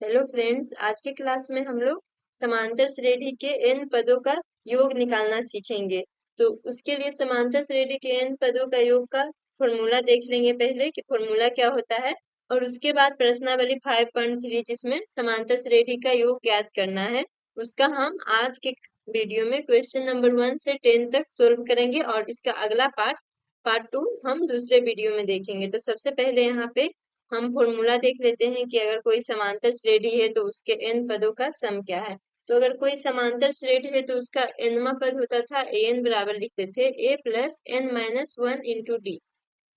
Hello friends, आज के class में हम लोग समांतर श्रेणी के n पदों का योग निकालना सीखेंगे। तो उसके लिए समांतर श्रेणी के n पदों का योग का फॉर्मूला देख लेंगे पहले कि फॉर्मूला क्या होता है, और उसके बाद प्रश्नावली 5.3 जिसमें समांतर श्रेणी का योग ज्ञात करना है, उसका हम आज के वीडियो में क्वेश्चन नंबर 1 से 10 तक सोल्व करेंगे और इसका अगला पार्ट 2 हम दूसरे वीडियो में देखेंगे। तो सबसे पहले यहाँ पे हम फॉर्मूला देख लेते हैं कि अगर कोई समांतर श्रेणी है तो उसके n पदों का सम क्या है। तो अगर कोई समांतर श्रेणी है तो उसका nवां पद होता था an बराबर लिखते थे a plus n minus 1 into d.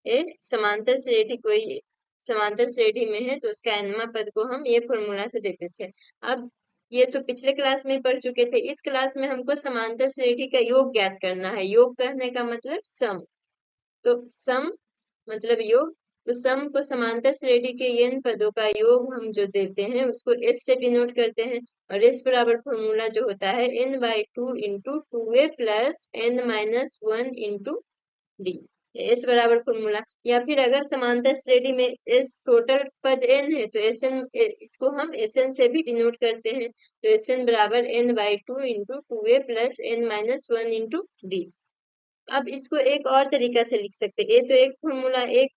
ए समांतर श्रेणी कोई समांतर श्रेणी में है तो उसका nवां पद को हम ये फॉर्मूला से देते थे। अब ये तो पिछले क्लास में पढ़ चुके थे, इस क्लास में हमको समांतर श्रेणी का योग ज्ञात करना है। योग कहने का मतलब सम, तो सम मतलब योग। तो सम को समांतर श्रेणी के n पदों का योग हम जो देते हैं उसको s से डिनोट करते हैं, और s बराबर फॉर्मूला जो होता है n/2 into 2a plus n minus 1 into D. s बराबर फॉर्मूला, या फिर अगर समांतर श्रेणी में s टोटल पद n है तो sn इसको हम sn से भी डिनोट करते हैं। तो sn बराबर n/2 into 2a plus n minus 1 into D. अब इसको एक और तरीका से लिख सकते हैं। ये तो एक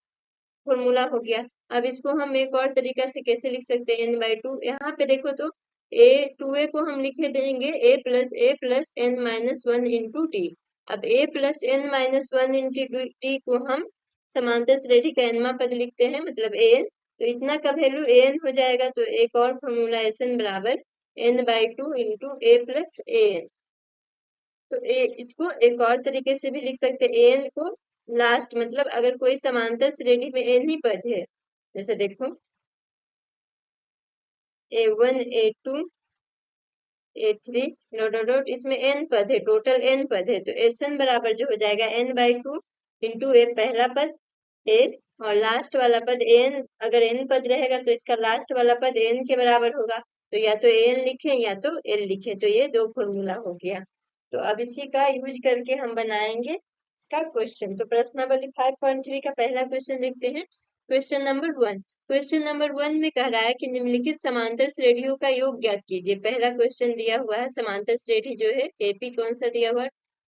फॉर्मूला हो गया। अब इसको हम एक और तरीका से कैसे लिख सकते हैं, n/2। यहाँ पे देखो तो a को हम लिखे देंगे a plus n minus 1 into T. अब a plus n minus 1 into T को हम समांतर श्रेणी का nवां पद लिखते हैं, मतलब an। तो इतना का वैल्यू an हो जाएगा। तो एक और फॉर्मूला sn बराबर n/2 into a plus an। तो इसको एक और तरीके से भी लिख सकते हैं, एन को लास्ट, मतलब अगर कोई समांतर श्रेणी में एन ही पद है, जैसे देखो a1 a2 a3 dot dot dot, इसमें n पद है, टोटल n पद है। तो एन बराबर जो हो जाएगा n/2 इंटू ए पहला पद a, और लास्ट वाला पद n। अगर n पद रहेगा तो इसका लास्ट वाला पद n के बराबर होगा। तो या तो n लिखें या तो l लिखें। तो ये दो फॉर्मूला हो गया। तो अब इसी का यूज करके हम बनाएंगे इसका क्वेश्चन। तो प्रश्नावली 5.3 का पहला क्वेश्चन लिखते हैं। क्वेश्चन नंबर 1 में कह रहा है कि निम्नलिखित समांतर श्रेणियों का योग ज्ञात कीजिए। पहला क्वेश्चन दिया हुआ है, समांतर श्रेणी जो है एपी कौन सा दिया हुआ है,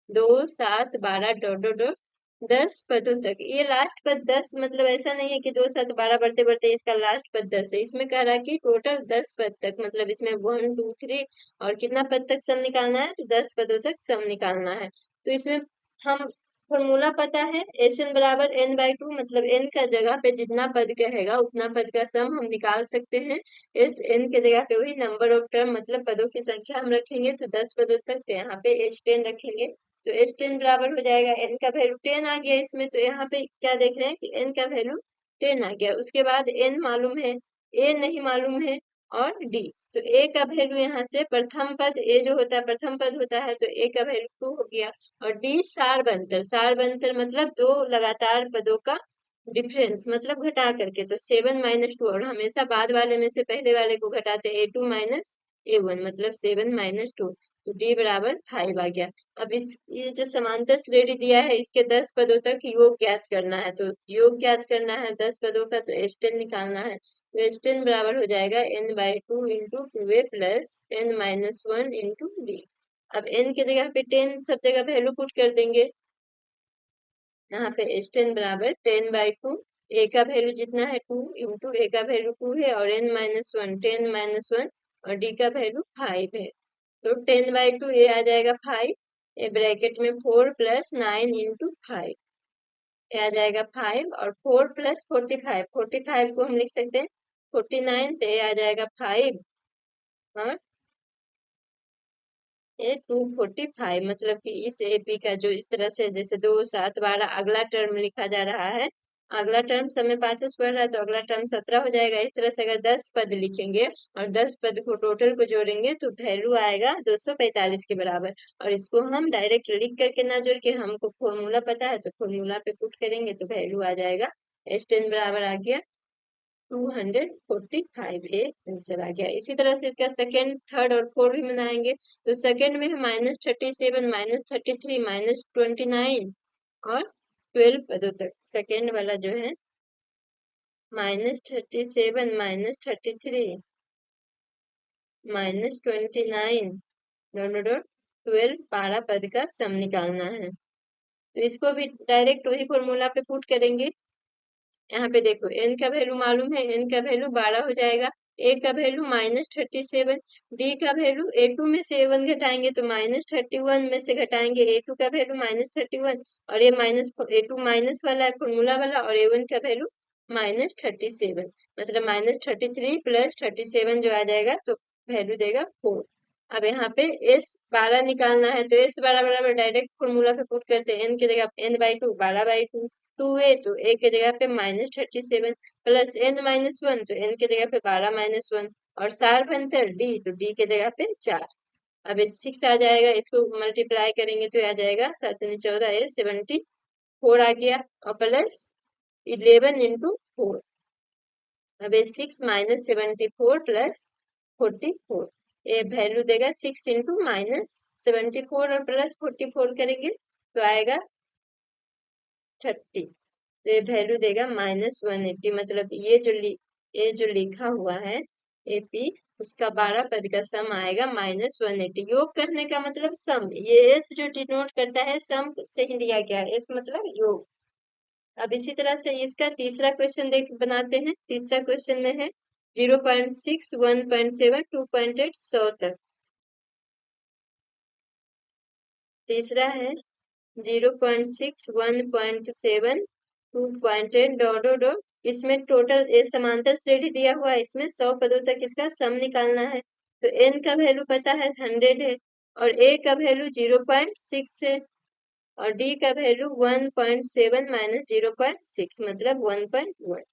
2 7 12 डॉट डॉट डॉट 10 पदों तक। ये लास्ट पद 10, मतलब ऐसा नहीं है कि 2 7 12 बढ़ते बढ़ते इसका लास्ट पद 10 है। इसमें कह रहा है कि टोटल 10 पद तक, मतलब इसमें 1 2 3 और कितना पद तक सम निकालना है, तो 10 पदों तक सम निकालना है। तो इसमें हम फॉर्मूला पता है एन बराबर n/2, मतलब n का जगह पे जितना पद कहेगा उतना पद का सम हम निकाल सकते हैं। इस n के जगह पे वही नंबर ऑफ टर्म, मतलब पदों की संख्या हम रखेंगे, तो 10 पदों तक। तो यहाँ पे h10 रखेंगे। तो h10 बराबर हो जाएगा, n का वैल्यू 10 आ गया इसमें। तो यहाँ पे क्या देख रहे हैं कि n का वैल्यू 10 आ गया। उसके बाद n मालूम है, a नहीं मालूम है, और d। तो a का वैल्यू यहाँ से प्रथम पद a जो होता है प्रथम पद होता है, तो a का वैल्यू 2 हो गया। और डी सार बंतर मतलब दो लगातार पदों का डिफरेंस, मतलब घटा करके। तो 7 - 2, और हमेशा बाद वाले में से पहले वाले को घटाते a2 माइनस a1, मतलब 7 - 2। तो d बराबर 5 आ गया। अब ये जो समांतर श्रेणी दिया है इसके 10 पदों तक योग ज्ञात करना है। तो योग ज्ञात करना है 10 पदों का, तो h10 निकालना है। तो h10 बराबर हो जाएगा n/2 into 2a plus n minus 1 into D. अब n की जगह पे 10 सब जगह वैल्यू पुट कर देंगे। यहाँ पे h10 बराबर 10/2, a का वैल्यू जितना है 2 इंटू a का वैल्यू 2 है, और n-1 10 - 1, और d का वैल्यू 5 है। तो 10/2 a आ जाएगा 5, ये ब्रैकेट में 4 प्लस 9 इंटू 5, ये आ जाएगा 5, और 4 प्लस 45, 45 को हम लिख सकते हैं 49, तो ये आ जाएगा 5 और ये 245, मतलब कि इस एपी का जो इस तरह से जैसे 2 7 12 अगला टर्म लिखा जा रहा है, अगला टर्म समय 5 से बढ़ रहा है तो अगला टर्म 17 हो जाएगा। इस तरह से अगर 10 पद लिखेंगे और 10 पद को टोटल को जोड़ेंगे तो वैल्यू आएगा 245 के बराबर। और इसको हम डायरेक्ट लिख करके ना जोड़ के, हमको फॉर्मूला पता है तो फॉर्मूला पे पुट करेंगे तो वैल्यू आ जाएगा h10 बराबर आ गया 245, ए आंसर आ गया। इसी तरह से इसका सेकंड थर्ड और फोर्थ भी बनाएंगे। तो सेकंड में है -37 -33 -29 और 12 पदों तक। सेकंड वाला जो है -37 -33 -29 12 12 पद का सम निकालना है। तो इसको भी डायरेक्ट वही फॉर्मूला पे पुट करेंगे। यहाँ पे देखो n का वैल्यू मालूम है, n का वैल्यू 12 हो जाएगा, a का वैल्यू -37, d का वैल्यू a2 में से a1 घटाएंगे तो -31 में से घटाएंगे a2 का वैल्यू -31, और ये माइनस a2 माइनस वाला है फॉर्मूला वाला, और a1 का वैल्यू -37, मतलब -33 प्लस 37 जो आ जाएगा तो वैल्यू देगा 4। अब यहाँ पे s12 निकालना है, तो s12 बराबर डायरेक्ट फॉर्मूला पे पुट करते हैं, n की जगह n/2 12/2, 2a तो a की जगह पे -37 प्लस n-1 तो n की जगह पे 12-1, और सारफंतर d तो d की जगह पे 4। अब इस 6 आ जाएगा, इसको मल्टीप्लाई करेंगे तो आ जाएगा 7 दूनी 14, ये 74 आ गया, और प्लस 11 इंटू 4। अब ये 6 -74 प्लस 44, ये वैल्यू देगा 6 इंटू -74 और प्लस 44 करेंगे तो आएगा 30। तो ये वैल्यू देगा -180, मतलब ये जो लिखा हुआ है एपी, उसका 12 पद का सम आएगा -180। योग करने का मतलब सम, ये एस जो डिनोट करता है सम से ही लिया गया है, एस मतलब योग। अब इसी तरह से इसका तीसरा क्वेश्चन देख बनाते हैं। तीसरा क्वेश्चन में है 0.6 1.7 2.8 100 तक। तीसरा है 0.6 1.7 2.8 डॉट डॉट डॉट, इसमें टोटल ये समांतर श्रेणी दिया हुआ है, इसमें 100 पदों तक इसका सम निकालना है। तो n का वैल्यू पता है 100 है, और a का वैल्यू 0.6 है, और d का वैल्यू 1.7 माइनस 0.6 मतलब 1.1।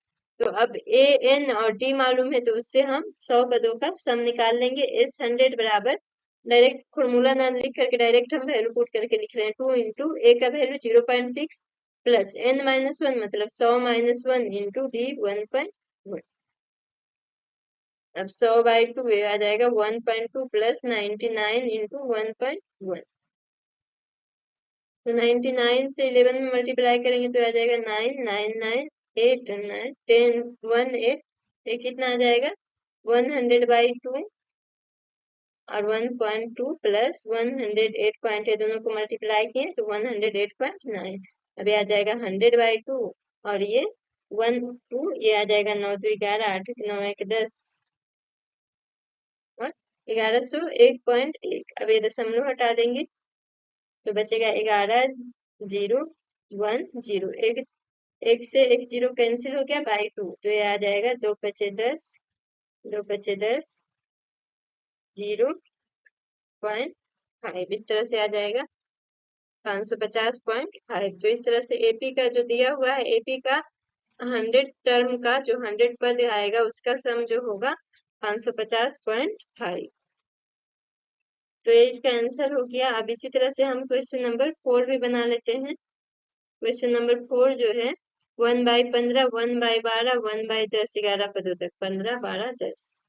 तो अब a n और d मालूम है, तो उससे हम 100 पदों का सम निकाल लेंगे। s 100 बराबर, डायरेक्ट फॉर्मूला ना लिख करके डायरेक्ट हम वैल्यू पुट करके लिख रहे हैं, 2 इंटू a का वैल्यू 0.6 प्लस n-1 मतलब 100-1 इंटू d 1.1। अब 100/2 आ जाएगा 1.2 प्लस 99 इंटू 1.1। तो 99 से 11 में मल्टीप्लाई करेंगे तो आ जाएगा 9 9 9 8 9 10 1 8, ये कितना आ जाएगा 100/2, और 1.2 प्लस 108 है, दोनों को मल्टीप्लाई किए तो 108.9। अब ये आ जाएगा 100/2, और ये 1 2, ये आ जाएगा 9 2 11 8 9 1 10, और 1101.1। अब ये दशमलव हटा देंगे तो बचेगा 11 0 1 0, एक से एक जीरो कैंसिल हो गया, बाई 2, तो ये आ जाएगा 2 पचे 10 2 पचे 10 0.5, इस तरह से आ जाएगा 550.5। तो इस तरह से एपी का जो दिया हुआ है, एपी का 100 टर्म का जो 100 पद आएगा उसका सम जो होगा 550.5। तो ये इसका आंसर हो गया। अब इसी तरह से हम क्वेश्चन नंबर 4 भी बना लेते हैं। क्वेश्चन नंबर 4 जो है 1/15 1/12 1/10 11 पदों तक, 15 12 10।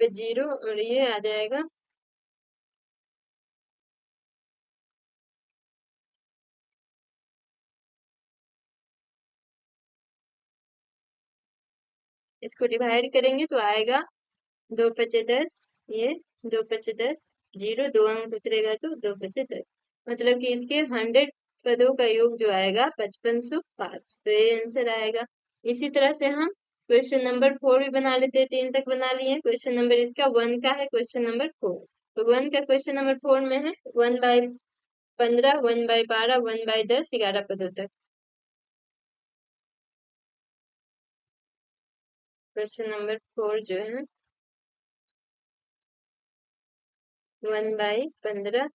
पे 0, और ये आ जाएगा इसको डिवाइड करेंगे तो आएगा 2 पचे 10, ये 2 पचे 10 0 2 अंक उतरेगा तो 2 पचे 10, मतलब कि इसके 100 पदों का योग जो आएगा 5505। तो ये आंसर आएगा। इसी तरह से हम क्वेश्चन नंबर 4 भी बना लेते हैं, 3 तक बना लिए। क्वेश्चन नंबर इसका 1 का है, क्वेश्चन नंबर 4। तो 1 का क्वेश्चन नंबर 4 में है 1/15 1/12 1/10 11 पदों तक। क्वेश्चन नंबर 4 जो है 1/15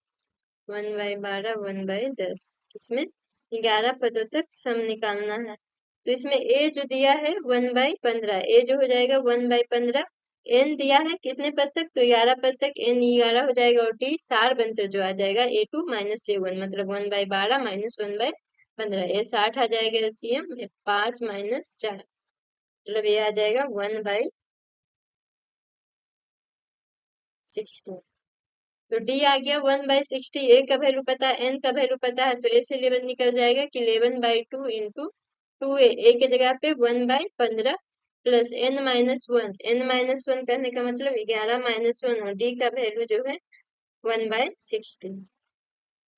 1/12 1/10, इसमें 11 पदों तक सम निकालना है। तो इसमें ए जो दिया है 1/15, ए जो हो जाएगा 1/15, एन दिया है कितने पद तक, तो 11 पद तक, एन 11 हो जाएगा, और डी सार बनतर जो आ जाएगा A2 माइनस J1, मतलब 1/12 माइनस 1/15, ये 60 आ जाएगा एलसीएम, 5 माइनस 4, मतलब ये आ जाएगा 1/60। तो डी आ गया 1/60, ए का वैल्यू पता है, एन का वैल्यू पता है, तो ए से 11 निकल जाएगा कि 11/2 इंटू 2a, ए के जगह पे 1/15 प्लस n-1, n-1 कहने का मतलब 11-1, और डी का वैल्यू जो है 1/60।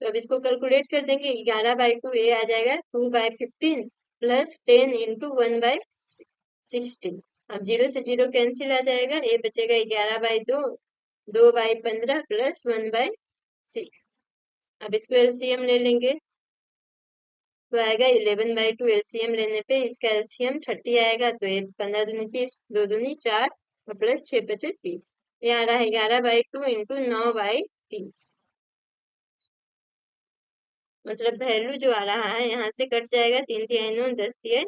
तो अब इसको कैलकुलेट कर देंगे, 11/2 ए आ जाएगा 2/15 प्लस 10 इंटू 1/60। अब 0 से 0 कैंसिल आ जाएगा, ए बचेगा 11/2, 2/15 प्लस 1/6। अब इसको एलसीएम ले लेंगे, तो आएगा 11/2, एलसीएम लेने पे इसका एलसीएम 30 आएगा, तो ये 15 दूनी 30, 2 दूनी 4 और प्लस 6 बचे 30, ये आ रहा है 11/2 इंटू 9/30, मतलब वैल्यू जो आ रहा है यहाँ से कट जाएगा, 3 तिहाई 9, 10 तिहाई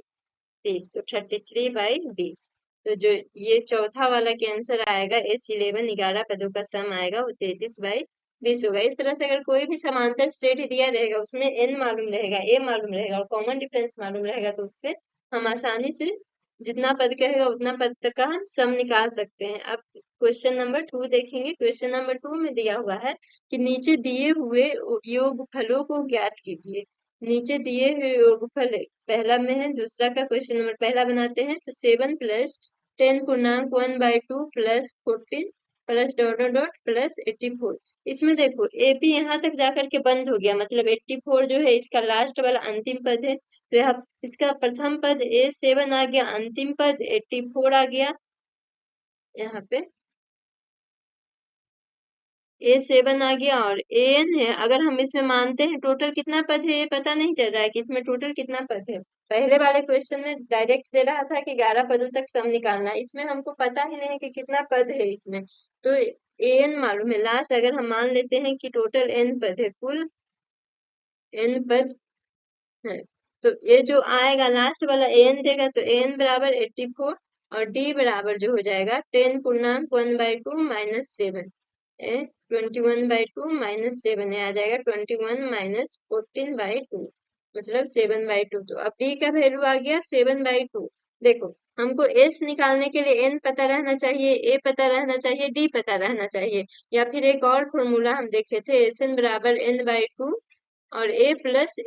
30, तो 33/20। तो जो ये चौथा वाला के आंसर आएगा S11, 11 पदों का सम आएगा वो 33/20 होगा। इस तरह से अगर कोई भी समांतर श्रेणी दिया रहेगा, उसमें n मालूम रहेगा, a मालूम रहेगा और कॉमन डिफरेंस मालूम रहेगा, तो उससे हम आसानी से जितना पद कहेगा उतना पद तक का हम सम निकाल सकते हैं। अब क्वेश्चन नंबर 2 देखेंगे। क्वेश्चन नंबर 2 में दिया हुआ है कि नीचे दिए हुए योगफलों को ज्ञात कीजिए। नीचे दिए हुए योगफल पहला में है, दूसरा का क्वेश्चन नंबर पहला बनाते हैं, तो 7 प्लस 10 पूर्णांक 1/2 plus 14 plus dot dot dot plus 84। इसमें देखो एपी यहाँ तक जाकर के बंद हो गया, मतलब 84 जो है इसका लास्ट वाला अंतिम पद है, तो यहाँ इसका प्रथम पद A7 आ गया, अंतिम पद 84 आ गया यहाँ पे, A7 आ गया और AN है। अगर हम इसमें मानते हैं टोटल कितना पद है, ये पता नहीं चल रहा है कि इसमें टोटल कितना पद है। पहले वाले क्वेश्चन में डायरेक्ट दे रहा था कि 11 पदों तक सम निकालना, इसमें हमको पता ही नहीं कि कितना पद है इसमें, तो AN मालूम है। लास्ट अगर हम मान लेते हैं कि टोटल n पद है, कुल n पद है, तो ये जो आएगा लास्ट वाला an देगा, तो an बराबर 84 और d बराबर जो हो जाएगा 10 पूर्णांक 1/2 माइनस 7, 21/2 माइनस 7, आ जाएगा 21 माइनस 14/2, मतलब 7/2। तो अब d का वैल्यू आ गया 7/2। देखो हमको s निकालने के लिए n पता रहना चाहिए, a पता रहना चाहिए, d पता रहना चाहिए, या फिर एक और फॉर्मूला हम देखे थे, Sn बराबर n/2 और a प्लस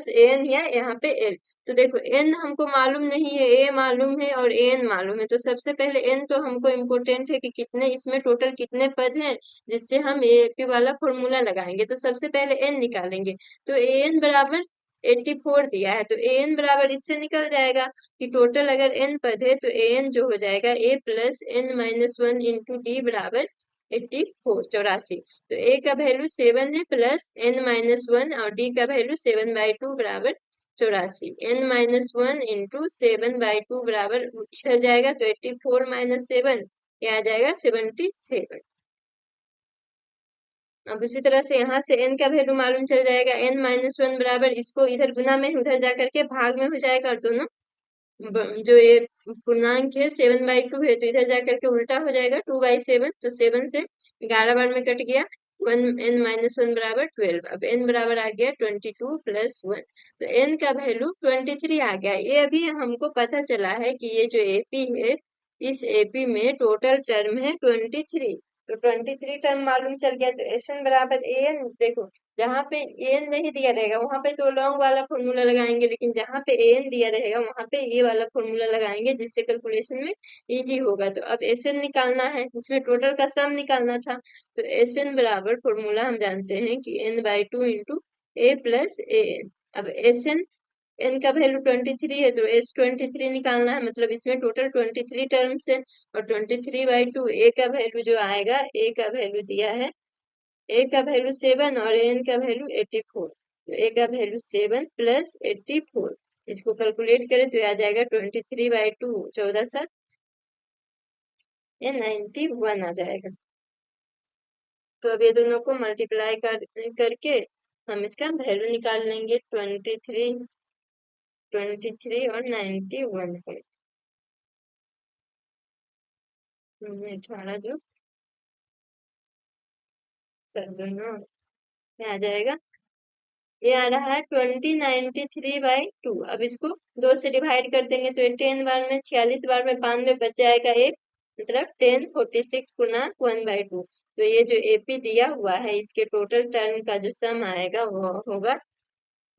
एन या यहाँ पे l। तो देखो n हमको मालूम नहीं है, a मालूम है और an मालूम है, तो सबसे पहले n तो हमको इम्पोर्टेंट है कि कितने इसमें टोटल कितने पद हैं, जिससे हम AP वाला फॉर्मूला लगाएंगे। तो सबसे पहले n निकालेंगे, तो an बराबर 84 दिया है, तो an बराबर इससे निकल जाएगा कि टोटल अगर n पद है तो an जो हो जाएगा A+n-1 इंटू डी बराबर 84, 84। तो a का वैल्यू 7 है प्लस n-1 और d का वैल्यू 7/2 बराबर 84, n-1 इंटू 7/2 बराबर इधर जाएगा तो 84 माइनस 7, ये आ जाएगा 77। अब उसी तरह से यहाँ से n का वैल्यू मालूम चल जाएगा, n-1 बराबर इसको इधर गुना में उधर जा करके भाग में हो जाएगा, और दोनों जो ये पूर्णांक है 7/2 है, तो इधर जाकर के उल्टा हो जाएगा 2/7, तो 7 से 11 बार में कट गया, n-1 बराबर 12। अब n बराबर आ गया 22 प्लस 1, तो n का वैल्यू 23 आ गया। ये अभी हमको पता चला है कि ये जो एपी है, इस एपी में टोटल टर्म है 23, तो 23 टर्म मालूम चल गया। तो Sn बराबर an, देखो जहाँ पे an नहीं दिया रहेगा वहां पे तो लॉन्ग वाला फॉर्मूला लगाएंगे, लेकिन जहाँ पे an दिया रहेगा वहां पे ये वाला फॉर्मूला लगाएंगे, जिससे कैलकुलेशन में इजी होगा। तो अब Sn निकालना है, इसमें टोटल का सम निकालना था, तो Sn बराबर फॉर्मूला हम जानते हैं कि n/2 इंटू A+an। अब Sn n का वैल्यू 23 है, तो S23 निकालना है, मतलब इसमें टोटल 23 टर्म्स है, और 23/2 a का वैल्यू जो आएगा, a का वैल्यू दिया है, a का वैल्यू 7 और n का वैल्यू 84, तो a का वैल्यू 7 प्लस 84, इसको कैलकुलेट करें तो आ जाएगा 23/2, 14×7, ये 91 आ जाएगा। तो अब ये दोनों को मल्टीप्लाई करके हम इसका वैल्यू निकाल लेंगे, 23 और 91 को। 18 दो 7 क्या आ जाएगा? ये आ रहा है 2093/2। अब इसको 2 से डिवाइड कर देंगे तो 10 बार में 46 बार में 92 बच जाएगा एक, मतलब 1046 गुना 1/2। तो ये जो एपी दिया हुआ है इसके टोटल टर्म का जो सम आएगा वो होगा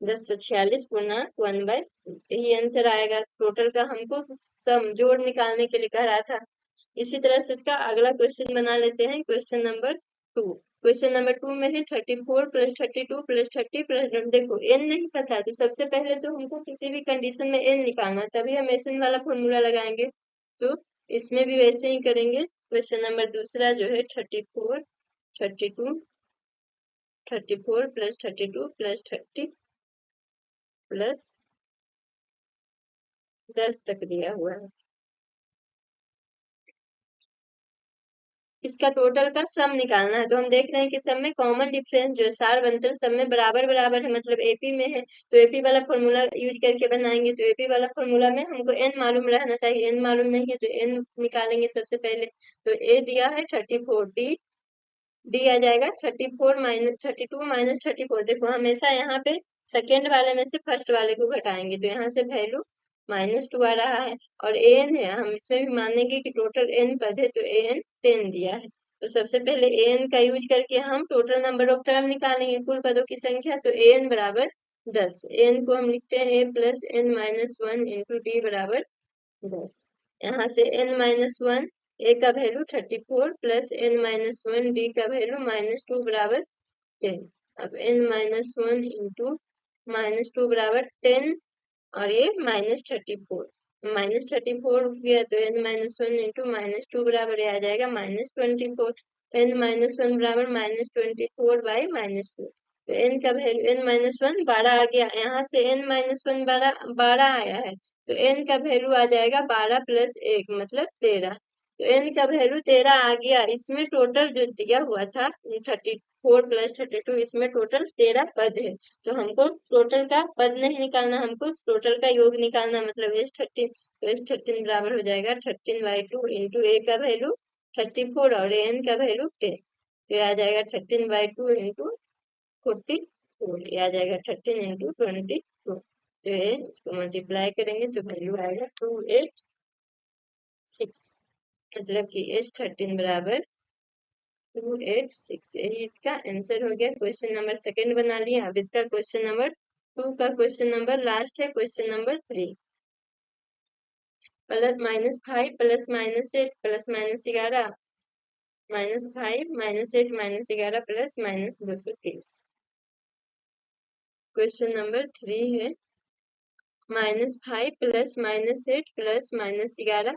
1046 गुना 1/2। यही आंसर आएगा टोटल का। हमको सम जोड़ निकालने के लिए कह रहा था। इसी तरह से इसका अगला क्वेश्चन बना लेते हैं, क्वेश्चन नंबर 2। क्वेश्चन नंबर 2 में है 34 + 32 + 30 + देखो एन नहीं पता है तो सबसे पहले तो हमको किसी भी कंडीशन में एन निकालना, तभी हम एन वाला फॉर्मूला लगाएंगे। तो इसमें भी वैसे ही करेंगे। क्वेश्चन नंबर दूसरा जो है 34 32 34 + 32 + 30 + 10 तक दिया हुआ है। इसका टोटल का सम निकालना है। तो हम देख रहे हैं कि सब में कॉमन डिफरेंस जो सार बंतर सब में बराबर बराबर है, मतलब एपी में है। तो एपी वाला फॉर्मूला यूज करके बनाएंगे। तो एपी वाला फॉर्मूला में हमको एन मालूम रहना चाहिए, एन मालूम नहीं है तो एन निकालेंगे सबसे पहले। तो ए दिया है 34, डी आ जाएगा 34 - 32 - 34। देखो हमेशा यहाँ पे सेकेंड वाले में से फर्स्ट वाले को घटाएंगे तो यहाँ से वैल्यू -2 आ रहा है। और एन है, हम इसमें भी मानेंगे कि टोटल एन पद है तो एन 10 दिया है। तो सबसे पहले एन का यूज करके हम टोटल नंबर ऑफ टर्म निकालेंगे, कुल पदों की संख्या। तो एन बराबर 10। एन को हम लिखते हैं a+n-1 × d बराबर 10। यहाँ से n-1 ए का वैल्यू 34 + n-1 डी का वैल्यू -2 बराबर 10। अब n-1 इंटू -2 बराबर 10 और ये -34 -34 गया तो n-1 इंटू -2 बराबर आ जाएगा -24। n-1 बराबर -24/-2। तो n का वैल्यू n-1 12 आ गया। यहाँ से n-1 12 आया है तो n का वैल्यू आ जाएगा 12 + 1 मतलब 13। तो n का वैल्यू 13 आ गया। इसमें टोटल जो दिया हुआ था 34 + 32, इसमें टोटल 13 पद है। तो हमको टोटल का पद नहीं निकालना, हमको टोटल का योग निकालना, मतलब S13। तो S13 बराबर हो जाएगा 13/2 इंटू ए का वैल्यू 34 और एन का वैल्यू 10। तो ये आ जाएगा 13/2 इंटू 44। ये आ जाएगा 13 इंटू 22। तो ये इसको मल्टीप्लाई करेंगे तो वैल्यू आएगा 286, मतलब कि S13 बराबर 286। यही इसका आंसर हो गया। क्वेश्चन नंबर सेकंड बना लिया। अब इसका क्वेश्चन नंबर 2 का क्वेश्चन नंबर लास्ट है, क्वेश्चन नंबर 3। -5 + -8 + -11 -5 -8 -11 + -230। क्वेश्चन नंबर 3 है -5 + -8 + -11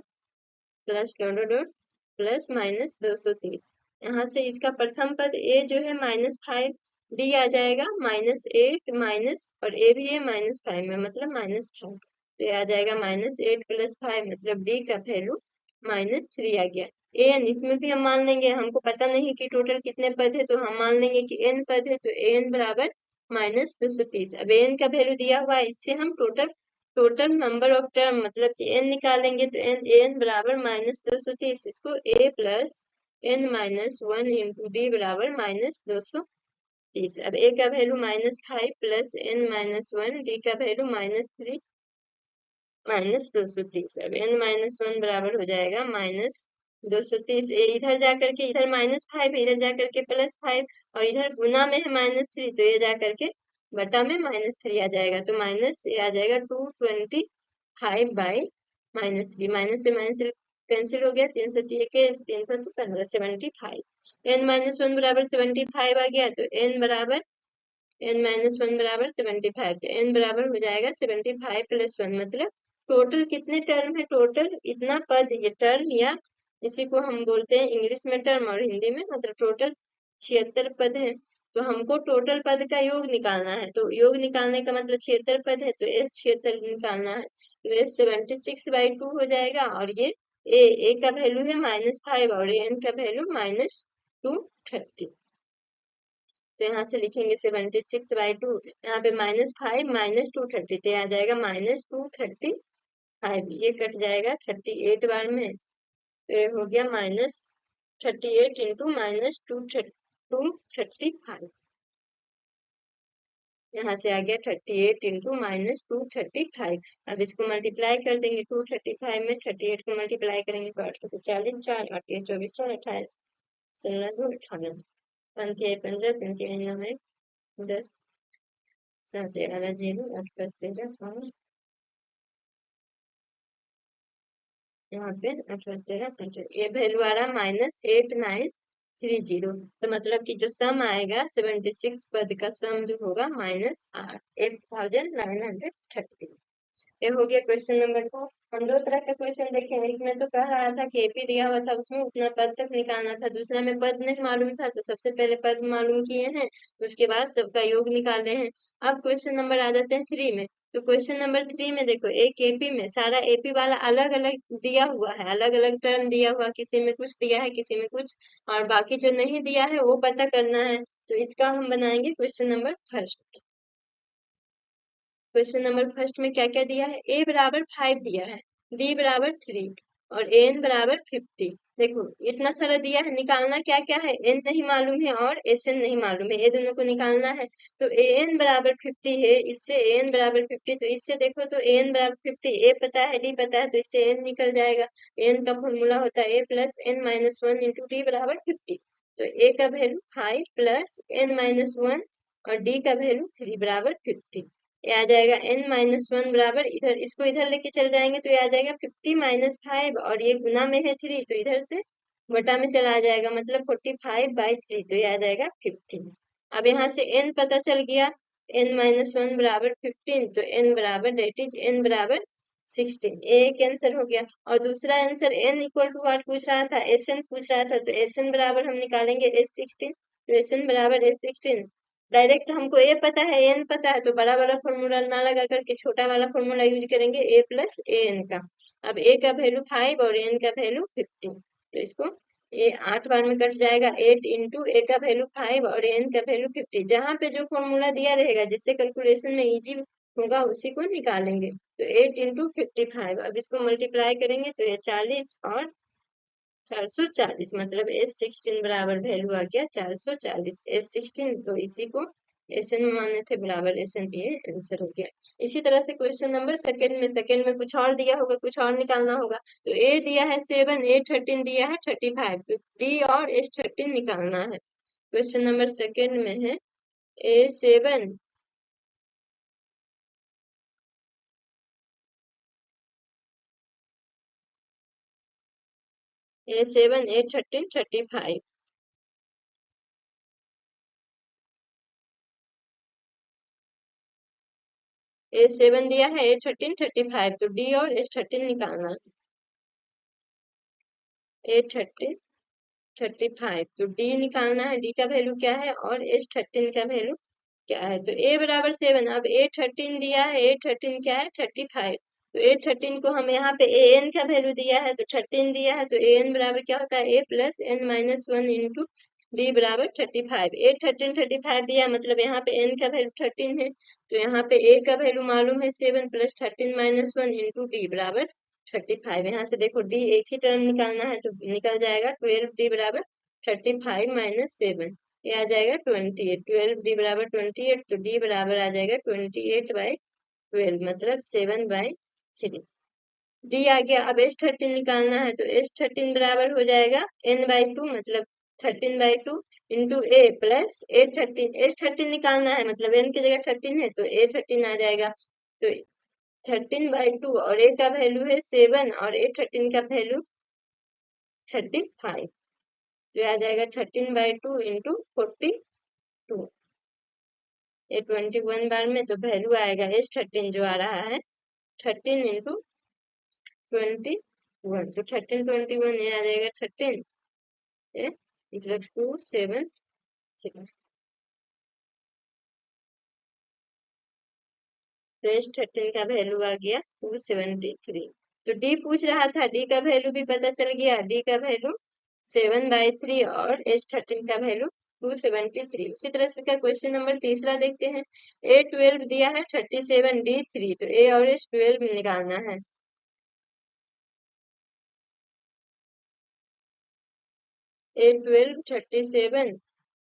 + -230। यहाँ से इसका प्रथम पद ए जो है -5, डी आ जाएगा -8 माइनस, और ए भी है -5 में मतलब -5। तो ये आ जाएगा -8 + 5 मतलब डी का वैल्यू -3 आ गया। एन इसमें भी हम मान लेंगे, हमको पता नहीं कि टोटल कितने पद है तो हम मान लेंगे कि एन पद है। तो एन बराबर -230। अब एन का वैल्यू दिया हुआ है, इससे हम टोटल नंबर ऑफ टर्म मतलब कि n निकालेंगे। तो n बराबर -230। इसको a + n-1 इंटू डी बराबर -230। अब a का वैल्यू -5 + n-1, डी का वैल्यू -3 -230। अब n-1 बराबर हो जाएगा -230। इधर जाकर के इधर -5 इधर जाकर के +5 और इधर गुना में है -3 तो ये जाकर के बटा में -3 आ जाएगा। तो माइनस ये आ जाएगा 225/-3। माइनस से माइनस कैंसिल हो गया, 3 से 3 21, 3 से 15 75। n-1 बराबर 75 आ गया। तो n-1 बराबर 75। तो n बराबर हो जाएगा 75 + 1 मतलब टोटल कितने टर्म है, टोटल इतना पद ये टर्म, या इसी को हम बोलते हैं इंग्लिश में टर्म और हिंदी में मतलब टोटल 76 पद है। तो हमको टोटल पद का योग निकालना है। तो योग निकालने का मतलब 76 पद है तो S 76 निकालना है। तो S 76/2 हो जाएगा। और ये ए का वैल्यू है -5 और एन का वैल्यू -230। तो यहाँ से लिखेंगे 76/2, यहाँ पे -5 -230 तो आ जाएगा -235। ये कट जाएगा 38 बार में। तो ये हो गया -38 इंटू -235। यहाँ से आ गया 38 इंटू -235। अब इसको मल्टीप्लाई कर देंगे, 235 में 38 को मल्टीप्लाई करेंगे तो 8 को 40, 4 8 के 24, 4 28, 16 2 18, 5 के 15, 3 के 9 10, 7 11 0, 8 5 13 4, यहाँ पे 8 5 13 15, ये वैल्यू आ रहा -8930। तो मतलब कि जो सम आएगा 76 पद का सम जो होगा -8930। ये हो गया क्वेश्चन नंबर 2। हम दो तरह का क्वेश्चन देखे, एक में तो कह रहा था कि एपी दिया हुआ था, उसमें उतना पद तक निकालना था। दूसरा में पद नहीं मालूम था, तो सबसे पहले पद मालूम किए हैं, उसके बाद सबका योग निकाले हैं। अब क्वेश्चन नंबर आ जाते हैं 3 में। तो क्वेश्चन नंबर 3 में देखो, एक एपी में सारा एपी वाला अलग अलग दिया हुआ है, अलग अलग टर्म दिया हुआ, किसी में कुछ दिया है, किसी में कुछ, और बाकी जो नहीं दिया है वो पता करना है। तो इसका हम बनाएंगे question number first. Question number first में क्या क्या दिया है? ए बराबर 5 दिया है, डी बराबर 3 और एन बराबर 50। देखो इतना सारा दिया है, निकालना क्या क्या है? एन नहीं मालूम है और एस एन नहीं मालूम है, ये दोनों को निकालना है। तो ए एन बराबर 50 है, इससे ए एन बराबर 50, तो इससे देखो तो ए एन बराबर 50, ए पता है डी पता है, तो इससे एन निकल जाएगा। एन का फॉर्मूला होता है a plus n minus one into d बराबर 50। तो ए का value 5 plus n minus one और डी का वैल्यू 3 बराबर 50। ये आ जाएगा n-1 बराबर, इधर इसको इधर लेके चल जाएंगे तो ये आ जाएगा 50 -5, और ये गुना में है 3 तो इधर से बटा में चला जाएगा, मतलब 45/3, तो ये आ जाएगा 15। अब यहाँ से n पता चल गया, n-1 बराबर 15, तो n बराबर डेट इज n बराबर 16। एक आंसर हो गया। और दूसरा answer n equal to what पूछ रहा था? Sn पूछ रहा था, तो Sn बराबर हम निकालेंगे S16, तो Sn बराबर S16। डायरेक्ट हमको ए पता है एन पता है, तो बड़ा वाला फॉर्मूला ना लगा करके छोटा वाला फॉर्मूला यूज करेंगे, ए प्लस ए एन का। अब ए का वैल्यू 5 और एन का वैल्यू 15, तो इसको ये 8 बार में कट जाएगा। 8 इंटू ए का वैल्यू 5 और एन का वैल्यू 50, जहाँ पे जो फॉर्मूला दिया रहेगा जिससे कैलकुलेशन में इजी होगा उसी को निकालेंगे। तो 8 इंटू 55, अब इसको मल्टीप्लाई करेंगे तो ये 40 और 440, मतलब S16 बराबर वैल्यू आ गया 440 S16, तो इसी को Sn माने थे बराबर Sn, ये आंसर हो गया। इसी तरह से क्वेश्चन नंबर सेकंड में कुछ और दिया होगा, कुछ और निकालना होगा। तो ए दिया है 7, A13 दिया है 35, तो डी और S13 निकालना है। क्वेश्चन नंबर सेकंड में है A7, A7 A13 35, A7 दिया है A13 35, तो डी और S13 निकालना है। A13 35, तो डी निकालना है, डी का वैल्यू क्या है और S13 का वैल्यू क्या है। तो ए बराबर 7, अब A13 दिया है, A13 क्या है 35, तो A13 को हम यहाँ पे ए एन का वैल्यू दिया है, तो 13 दिया है, तो ए एन बराबर क्या होता है A+n-1 इंटू डी बराबर 35। A13 35 दिया है, मतलब यहाँ पे n का वैल्यू 13 है, तो यहाँ पे a का वैल्यू मालूम है 7 + 13-1 इंटू डी बराबर 35। यहाँ से देखो डी एक ही टर्म निकालना है, तो निकल जाएगा 12 डी बराबर 35 - 7, ये आ जाएगा 28। 12 डी बराबर 28, तो डी बराबर आ जाएगा 28/12, मतलब 7/3। डी आ गया। अब S13 निकालना है, तो S13 बराबर हो जाएगा n/2, मतलब 13/2 इंटू ए प्लस S13 निकालना है, मतलब n की जगह 13 है, तो A13 आ जाएगा। तो 13/2 और ए का वैल्यू है 7 और A13 का वैल्यू 35, तो आ जाएगा 13/2 इंटू 42, ये 21 बार में, तो वैल्यू आएगा S13 जो आ रहा है 13 इंटू 21, तो 13 21, ये आ जाएगा 13, ये मतलब 276। तो S13 का वैल्यू आ गया 273। तो डी पूछ रहा था, डी का वैल्यू भी पता चल गया, डी का वैल्यू 7/3 और S13 का वैल्यू 273। उसी तरह से का क्वेश्चन नंबर तीसरा देखते हैं। A12 दिया है 37, D3, तो A और S12 निकालना है। A12 37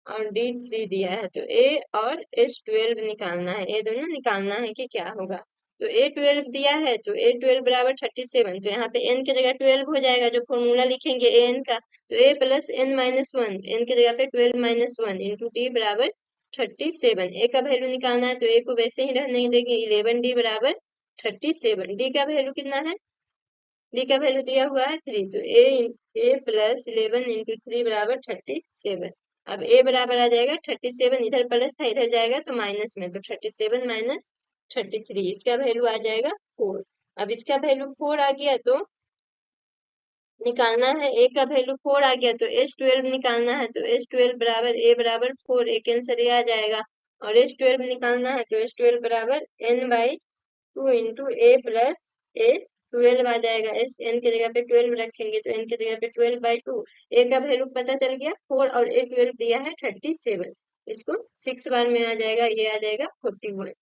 और D3 दिया है, तो A और S12 निकालना है, ये दोनों निकालना है कि क्या होगा। तो A12 दिया है तो A12 बराबर 37, तो यहाँ पे n की जगह 12 हो जाएगा, जो फॉर्मूला लिखेंगे an का, तो A plus n minus one, N की जगह पे 12 माइनस वन इंटू डी बराबर 37। ए का वैल्यू निकालना है, तो ए को वैसे ही रहने देंगे 11, डी बराबर 37। डी का वैल्यू कितना है, डी का वैल्यू दिया हुआ है 3, तो ए प्लस 11 इंटू 3 बराबर 37। अब ए बराबर आ जाएगा 37, इधर प्लस था इधर जाएगा तो माइनस में, तो 37 माइनस 33, इसका वैल्यू आ जाएगा 4। अब इसका वैल्यू 4 आ गया तो निकालना है, ए का वैल्यू 4 आ गया तो S12 निकालना है, तो S12 बराबर ए बराबर 4, एक आंसर ये आ जाएगा। और S12 निकालना है तो S12 बराबर n/2 इंटू ए प्लस ए 12 आ जाएगा। एस एन की जगह पे 12 रखेंगे तो एन की जगह पे 12/2, ए का वैल्यू पता चल गया 4 और ए 12 दिया है 37, इसको 6 बार में आ जाएगा, ये आ जाएगा 41,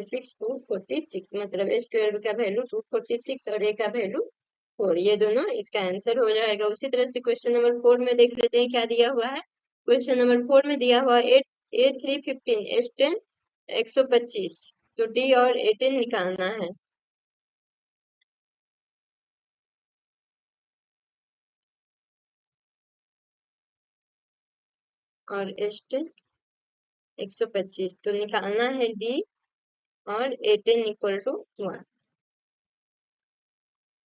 6 2 46, मतलब S12 का वैल्यू 246 और ए का वैल्यू 4, ये दोनों इसका आंसर हो जाएगा। उसी तरह से क्वेश्चन नंबर 4 में देख लेते हैं क्या दिया हुआ है। क्वेश्चन नंबर 4 में दिया हुआ है A315 S10 125, तो डी और A10 निकालना है। और S10 125, तो निकालना है डी और A10 इक्वल टू 1।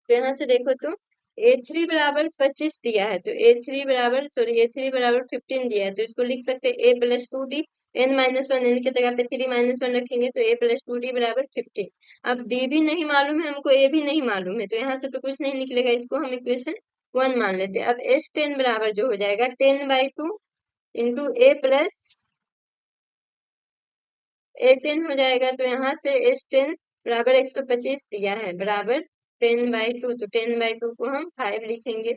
तो यहाँ से देखो तो A3 बराबर 25 दिया है, तो A3 बराबर A3 बराबर 15 दिया है, तो इसको लिख सकते हैं A plus 2D, n minus one, N की जगह पे 3 माइनस वन रखेंगे तो A प्लस 2D बराबर 15। अब D भी नहीं मालूम है हमको, A भी नहीं मालूम है, तो यहाँ से तो कुछ नहीं निकलेगा, इसको हम इक्वेशन 1 मान लेते हैं। अब S10 बराबर जो हो जाएगा 10/2 इंटू A प्लस A10 हो जाएगा, तो यहाँ से S10 बराबर 125 दिया है, बराबर 10/2, तो 10/2 को हम 5 लिखेंगे।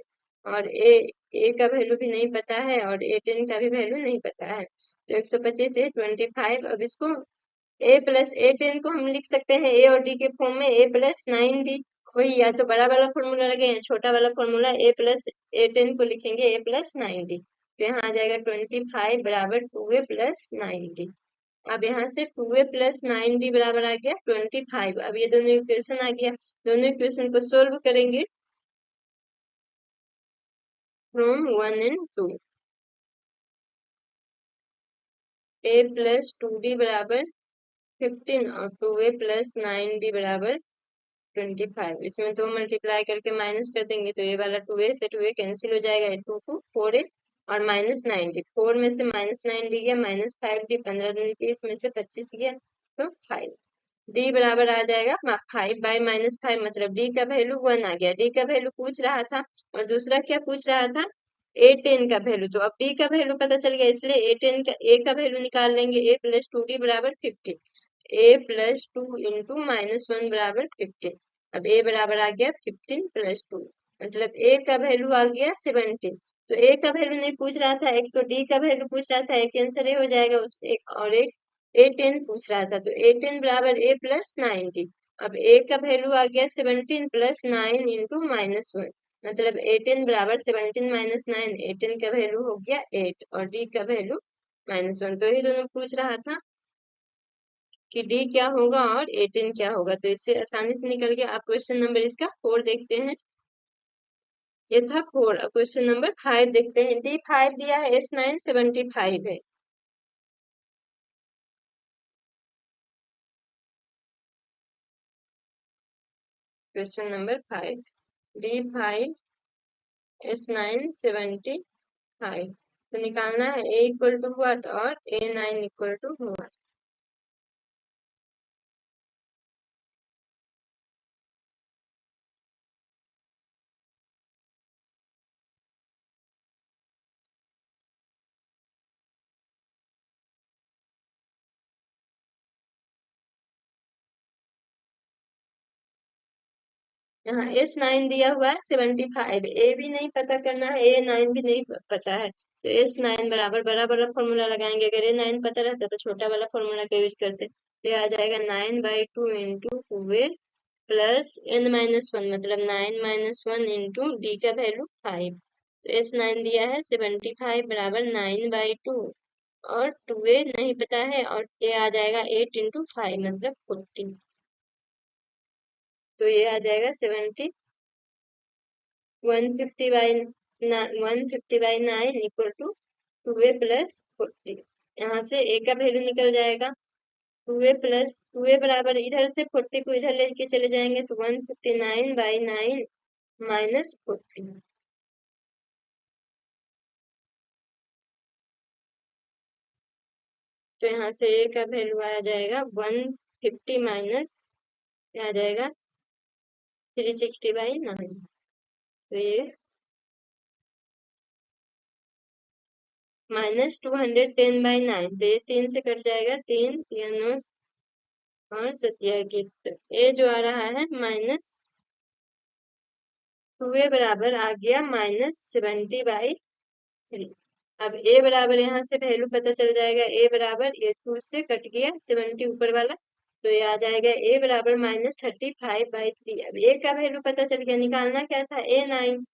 और ए का वैल्यू भी नहीं पता है और A10 का भी वैल्यू नहीं पता है, तो 125 से 25। अब इसको A प्लस A10 को हम लिख सकते हैं ए और डी के फॉर्म में, A प्लस 9D, वही या तो बड़ा वाला फॉर्मूला लगे या छोटा वाला फॉर्मूला, A प्लस A10 को लिखेंगे A प्लस 9D, तो यहाँ आ जाएगा 25 बराबर 2A प्लस 9D। अब यहाँ से 2A प्लस 9D बराबर आ गया 25। अब ये दोनों इक्वेशन आ गया, दोनों इक्वेशन को सोल्व करेंगे from 1 and 2। A plus 2D बराबर 15 और 2A प्लस 9D बराबर 25, इसमें 2 मल्टीप्लाई करके माइनस कर देंगे तो ये वाला 2A से 2A कैंसिल हो जाएगा, 2 2 4A और माइनस 9D, 4 में से माइनस 9D गया, माइनस 5D, 15 दूनी 30 में से 25 गया तो 5। डी बराबर आ जाएगा 5/-5, मतलब डी का वैल्यू 1 आ गया। डी का वैल्यू पूछ रहा था और दूसरा क्या पूछ रहा था, A10 का वैल्यू, तो अब डी का वैल्यू पता चल गया, इसलिए A10 का ए का वैल्यू निकाल लेंगे, A प्लस 2D बराबर 15, A प्लस 2 इंटू माइनस 1 बराबर 15। अब A बराबर आ गया 15 प्लस 2, मतलब A का वैल्यू आ गया 17। तो A का वैल्यू नहीं पूछ रहा था, एक तो D का वैल्यू पूछ रहा था, एक आंसर ये हो जाएगा उस एक, और एक A10 पूछ रहा था, तो A10 बराबर A प्लस 9D। अब A का वैल्यू आ गया 17 प्लस 9 इंटू माइनस 1, मतलब A10 बराबर 17 माइनस 9, A10 का वैल्यू हो गया 8 और D का वैल्यू -1। तो ये दोनों पूछ रहा था कि D क्या होगा और A10 क्या होगा, तो इससे आसानी से निकल गया। आप क्वेश्चन नंबर इसका 4 देखते हैं, ये था 4। अब क्वेश्चन नंबर 5 देखते हैं। D5 दिया है, S9 75 है। क्वेश्चन नंबर 5, D5 S9 75, तो निकालना है A इक्वल टू व्हाट और A9 इक्वल टू व्हाट। यहाँ S9 दिया हुआ है 75, ए भी नहीं पता करना है, A9 भी नहीं पता है, तो S9 बराबर बड़ा वाला फॉर्मूला लगाएंगे। अगर A9 पता रहता तो छोटा वाला फॉर्मूला का यूज करते, तो ये आ जाएगा 9/2 into 2A plus n minus 1, मतलब 9 माइनस 1 इंटू डी का वैल्यू 5। तो S9 दिया है 75 बराबर 9/2 और 2A नहीं पता है और A आ जाएगा 8 × 5 मतलब 40। तो ये आ जाएगा 150/9 इक्वल टू 2A + 40। यहाँ से A का वैल्यू निकल जाएगा 2A बराबर इधर से 40 को इधर लेके चले जाएंगे तो 159/9 - 40। तो यहाँ से A का वैल्यू आ जाएगा 150 माइनस आ जाएगा 360/9। तो ये -210/9। तो ये 3 से कट जाएगा, 3 या 9 और 27। ए जो आ रहा है -2A बराबर आ गया -70/3। अब ए बराबर यहाँ से वैल्यू पता चल जाएगा, ए बराबर ये 2 से कट गया 70 ऊपर वाला, तो ये आ जाएगा ए बराबर -35/3। अब ए का वैल्यू पता चल गया, निकालना क्या था A9।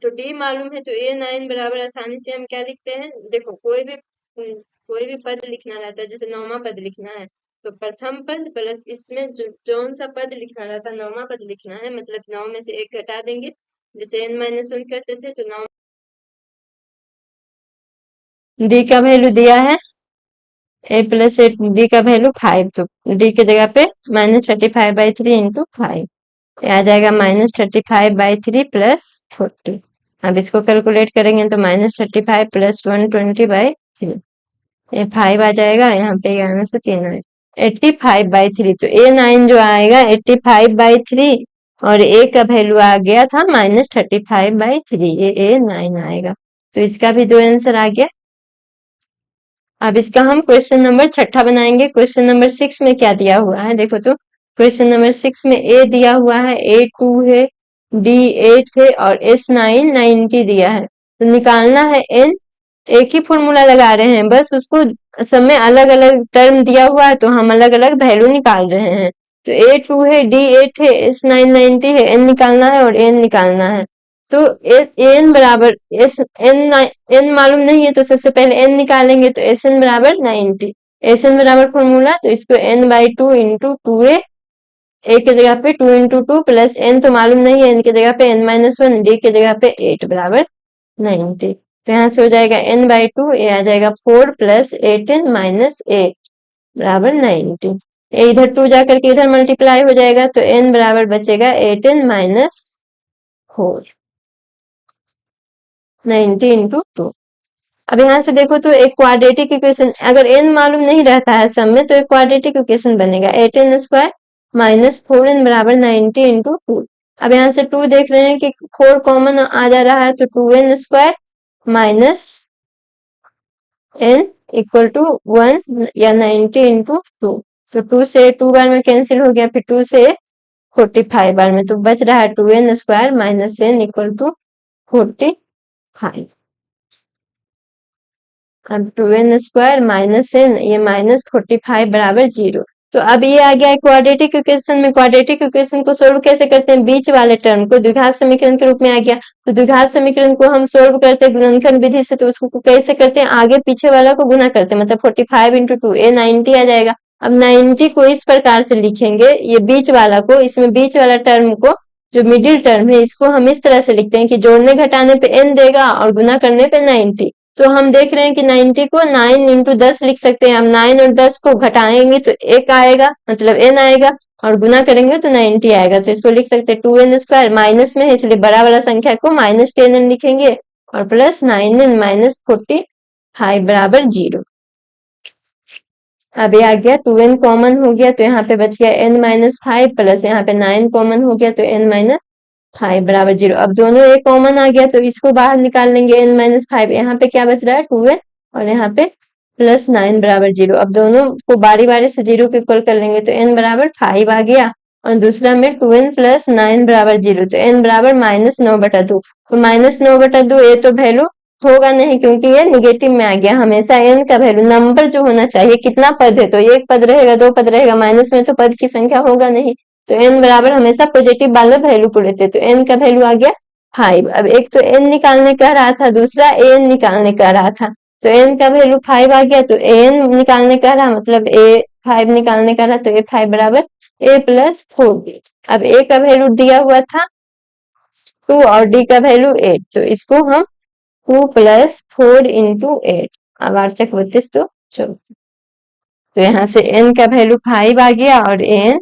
तो डी मालूम है तो A9 बराबर आसानी से हम क्या लिखते हैं, देखो कोई भी पद लिखना रहता है, जैसे नौवां पद लिखना है तो प्रथम पद प्लस इसमें जौन सा पद लिखना रहता है नौवां पद लिखना है, मतलब 9 में से 1 घटा देंगे। जैसे n-1 करते थे तो 9 डी का वैल्यू दिया है a + 8, डी का वैल्यू 5, तो डी की जगह पे -35/3 × 5 आ जाएगा -35/3 + 40। अब इसको कैलकुलेट करेंगे तो -35 + 120/3, ये 5 आ जाएगा, यहाँ पे यहाँ से 3 आए 85/3। तो A9 जो आएगा 85/3 और A का वैल्यू आ गया था -35/3, ये A9 आएगा। तो इसका भी 2 आंसर आ गया। अब इसका हम क्वेश्चन नंबर 6 बनाएंगे। क्वेश्चन नंबर 6 में क्या दिया हुआ है देखो, तो क्वेश्चन नंबर 6 में A दिया हुआ है, A2 है, D8 है और S9 90 दिया है। तो निकालना है N। एक ही फॉर्मूला लगा रहे हैं, बस उसको सब में अलग अलग टर्म दिया हुआ है तो हम अलग अलग वैल्यू निकाल रहे हैं। तो A2 है, D8 है, S9 90 है, N निकालना है और N निकालना है। तो एन बराबर एस एन मालूम नहीं है तो सबसे पहले एन निकालेंगे, तो एस एन बराबर 90। एस एन बराबर फॉर्मूला, तो इसको n/2 × 2A, ए की जगह पे 2 × 2 प्लस एन तो मालूम नहीं है, एन की जगह पे n-1, डी की जगह पे 8 बराबर 90। तो यहाँ से हो जाएगा n/2, ये आ जाएगा 4 + 18 - 8 बराबर 90। ये इधर 2 जाकर के इधर मल्टीप्लाई हो जाएगा, तो n बराबर बचेगा 18 - 4, 90 × 2। अब यहाँ से देखो तो एक क्वाड्रेटिक इक्वेशन, अगर n मालूम नहीं रहता है सम में तो एक क्वाड्रेटिक इक्वेशन बनेगा 18² - 4n बराबर 90 × 2। अब यहाँ से 2 देख रहे हैं कि 4 कॉमन आ जा रहा है, तो 2n² - n इक्वल टू 1 या 90 × 2। तो 2 से 2 बार में कैंसिल हो गया, फिर 2 से 45 बार में, तो बच रहा है 2n² - n इक्वल टू 45। अब 2n² - n, ये -45 बराबर 0। तो अब ये आ गया है क्वाड्रेटिक इक्वेशन में। क्वाड्रेटिक इक्वेशन को सोल्व कैसे करते हैं, बीच वाले टर्म को द्विघात समीकरण के रूप में आ गया, तो द्विघात समीकरण को हम सोल्व करते हैं गुणनखंड विधि से, तो उसको कैसे करते हैं, आगे पीछे वाला को गुना करते हैं, मतलब 45 × 2 ये 90 आ जाएगा। अब 90 को इस प्रकार से लिखेंगे, ये बीच वाला को, इसमें बीच वाला टर्म को, जो मिडिल टर्म है इसको हम इस तरह से लिखते हैं कि जोड़ने घटाने पे n देगा और गुना करने पे 90। तो हम देख रहे हैं कि 90 को 9 × 10 लिख सकते हैं। हम 9 और 10 को घटाएंगे तो 1 आएगा, मतलब n आएगा, और गुना करेंगे तो 90 आएगा। तो इसको लिख सकते हैं 2n² माइनस में है इसलिए बड़ा वाला संख्या को -10n लिखेंगे और प्लस 9n - 45 बराबर 0। अब ये आ गया 2n कॉमन हो गया तो यहाँ पे बच गया n - 5 प्लस यहाँ पे 9 कॉमन हो गया तो n - 5 बराबर 0। अब दोनों एक कॉमन आ गया तो इसको बाहर निकाल लेंगे, n - 5, यहाँ पे क्या बच रहा है 2n और यहाँ पे प्लस 9 बराबर 0। अब दोनों को बारी बारी से 0 के इक्वल कर लेंगे तो n बराबर 5 आ गया और दूसरा में 2n + 9 बराबर 0, तो n बराबर -9/2। तो -9/2 ये तो वैल्यू होगा नहीं क्योंकि ये निगेटिव में आ गया। हमेशा n का वैल्यू नंबर जो होना चाहिए, कितना पद है तो एक पद रहेगा, दो पद रहेगा, माइनस में तो पद की संख्या होगा नहीं, तो n बराबर हमेशा पॉजिटिव वाला वैल्यू को लेते हैं। तो n का वैल्यू आ गया 5। अब एक तो n निकालने कह रहा था, दूसरा an निकालने कह रहा था, तो n का वैल्यू 5 आ गया, तो an निकालने कह रहा मतलब a5 निकालने कह रहा, तो a5 बराबर a प्लस 4b। अब a का वैल्यू दिया हुआ था 2 और d का वैल्यू 8, तो इसको हम 2 प्लस 4 इंटू 8, अब 8 तो 24, तो यहाँ से n का वैल्यू 5 आ गया और n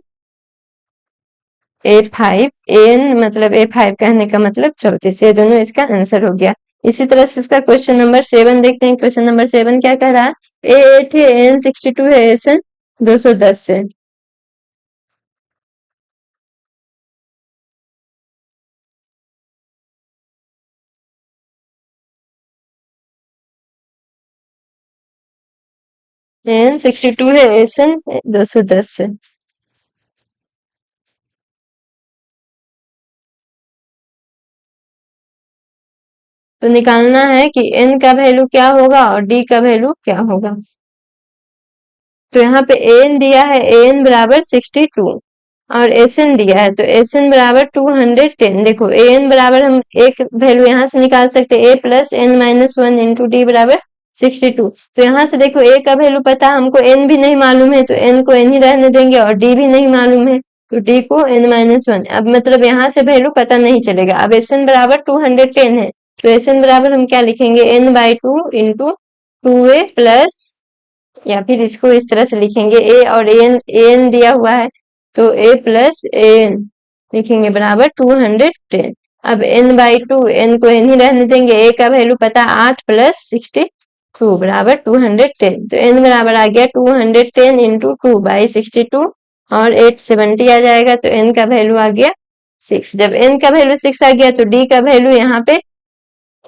a5 an मतलब a5 कहने का मतलब 34, ये दोनों इसका आंसर हो गया। इसी तरह से इसका क्वेश्चन नंबर 7 देखते हैं। क्वेश्चन नंबर 7 क्या कह रहा है, a8 है, an 62 है, sn 210 है। an 62 है, sn 210 है। तो निकालना है कि n का वैल्यू क्या होगा और d का वैल्यू क्या होगा। तो यहाँ पे an दिया है, an बराबर 62 और sn दिया है, तो sn बराबर 210। देखो an बराबर हम एक वैल्यू यहाँ से निकाल सकते हैं, a plus n minus 1 into d बराबर 62। तो यहाँ से देखो a का वैल्यू पता, हमको n भी नहीं मालूम है, तो n को n ही रहने देंगे, और d भी नहीं मालूम है, तो d को n माइनस 1। अब मतलब यहाँ से वैल्यू पता नहीं चलेगा। अब sn बराबर 210 है, तो sn बराबर हम क्या लिखेंगे, n/2 इंटू 2a प्लस, या फिर इसको इस तरह से लिखेंगे, a और an दिया हुआ है, तो a प्लस an लिखेंगे बराबर 210। अब n/2, n को n ही रहने देंगे, a का वैल्यू पता 8 प्लस 62 बराबर 210, तो n बराबर आ गया 210 इंटू 2/62 और 870 आ जाएगा, तो n का वैल्यू आ गया 6। जब n का वैल्यू 6 आ गया, तो d का वैल्यू यहाँ पे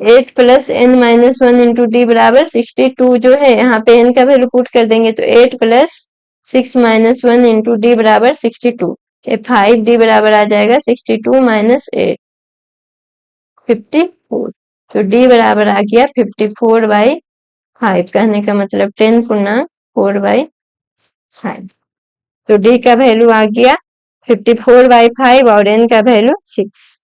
8 plus n minus 1 into d बराबर 62 जो है, यहाँ पे n का वैल्यू पुट कर देंगे, तो 8 प्लस 6 माइनस 1 इंटू डी बराबर 62, ये 5 डी बराबर आ जाएगा 62 माइनस 8 54, तो डी बराबर आ गया 54/5, कहने का मतलब 10 गुना 4/5, तो डी का वैल्यू आ गया 54/5 और n का वैल्यू 6।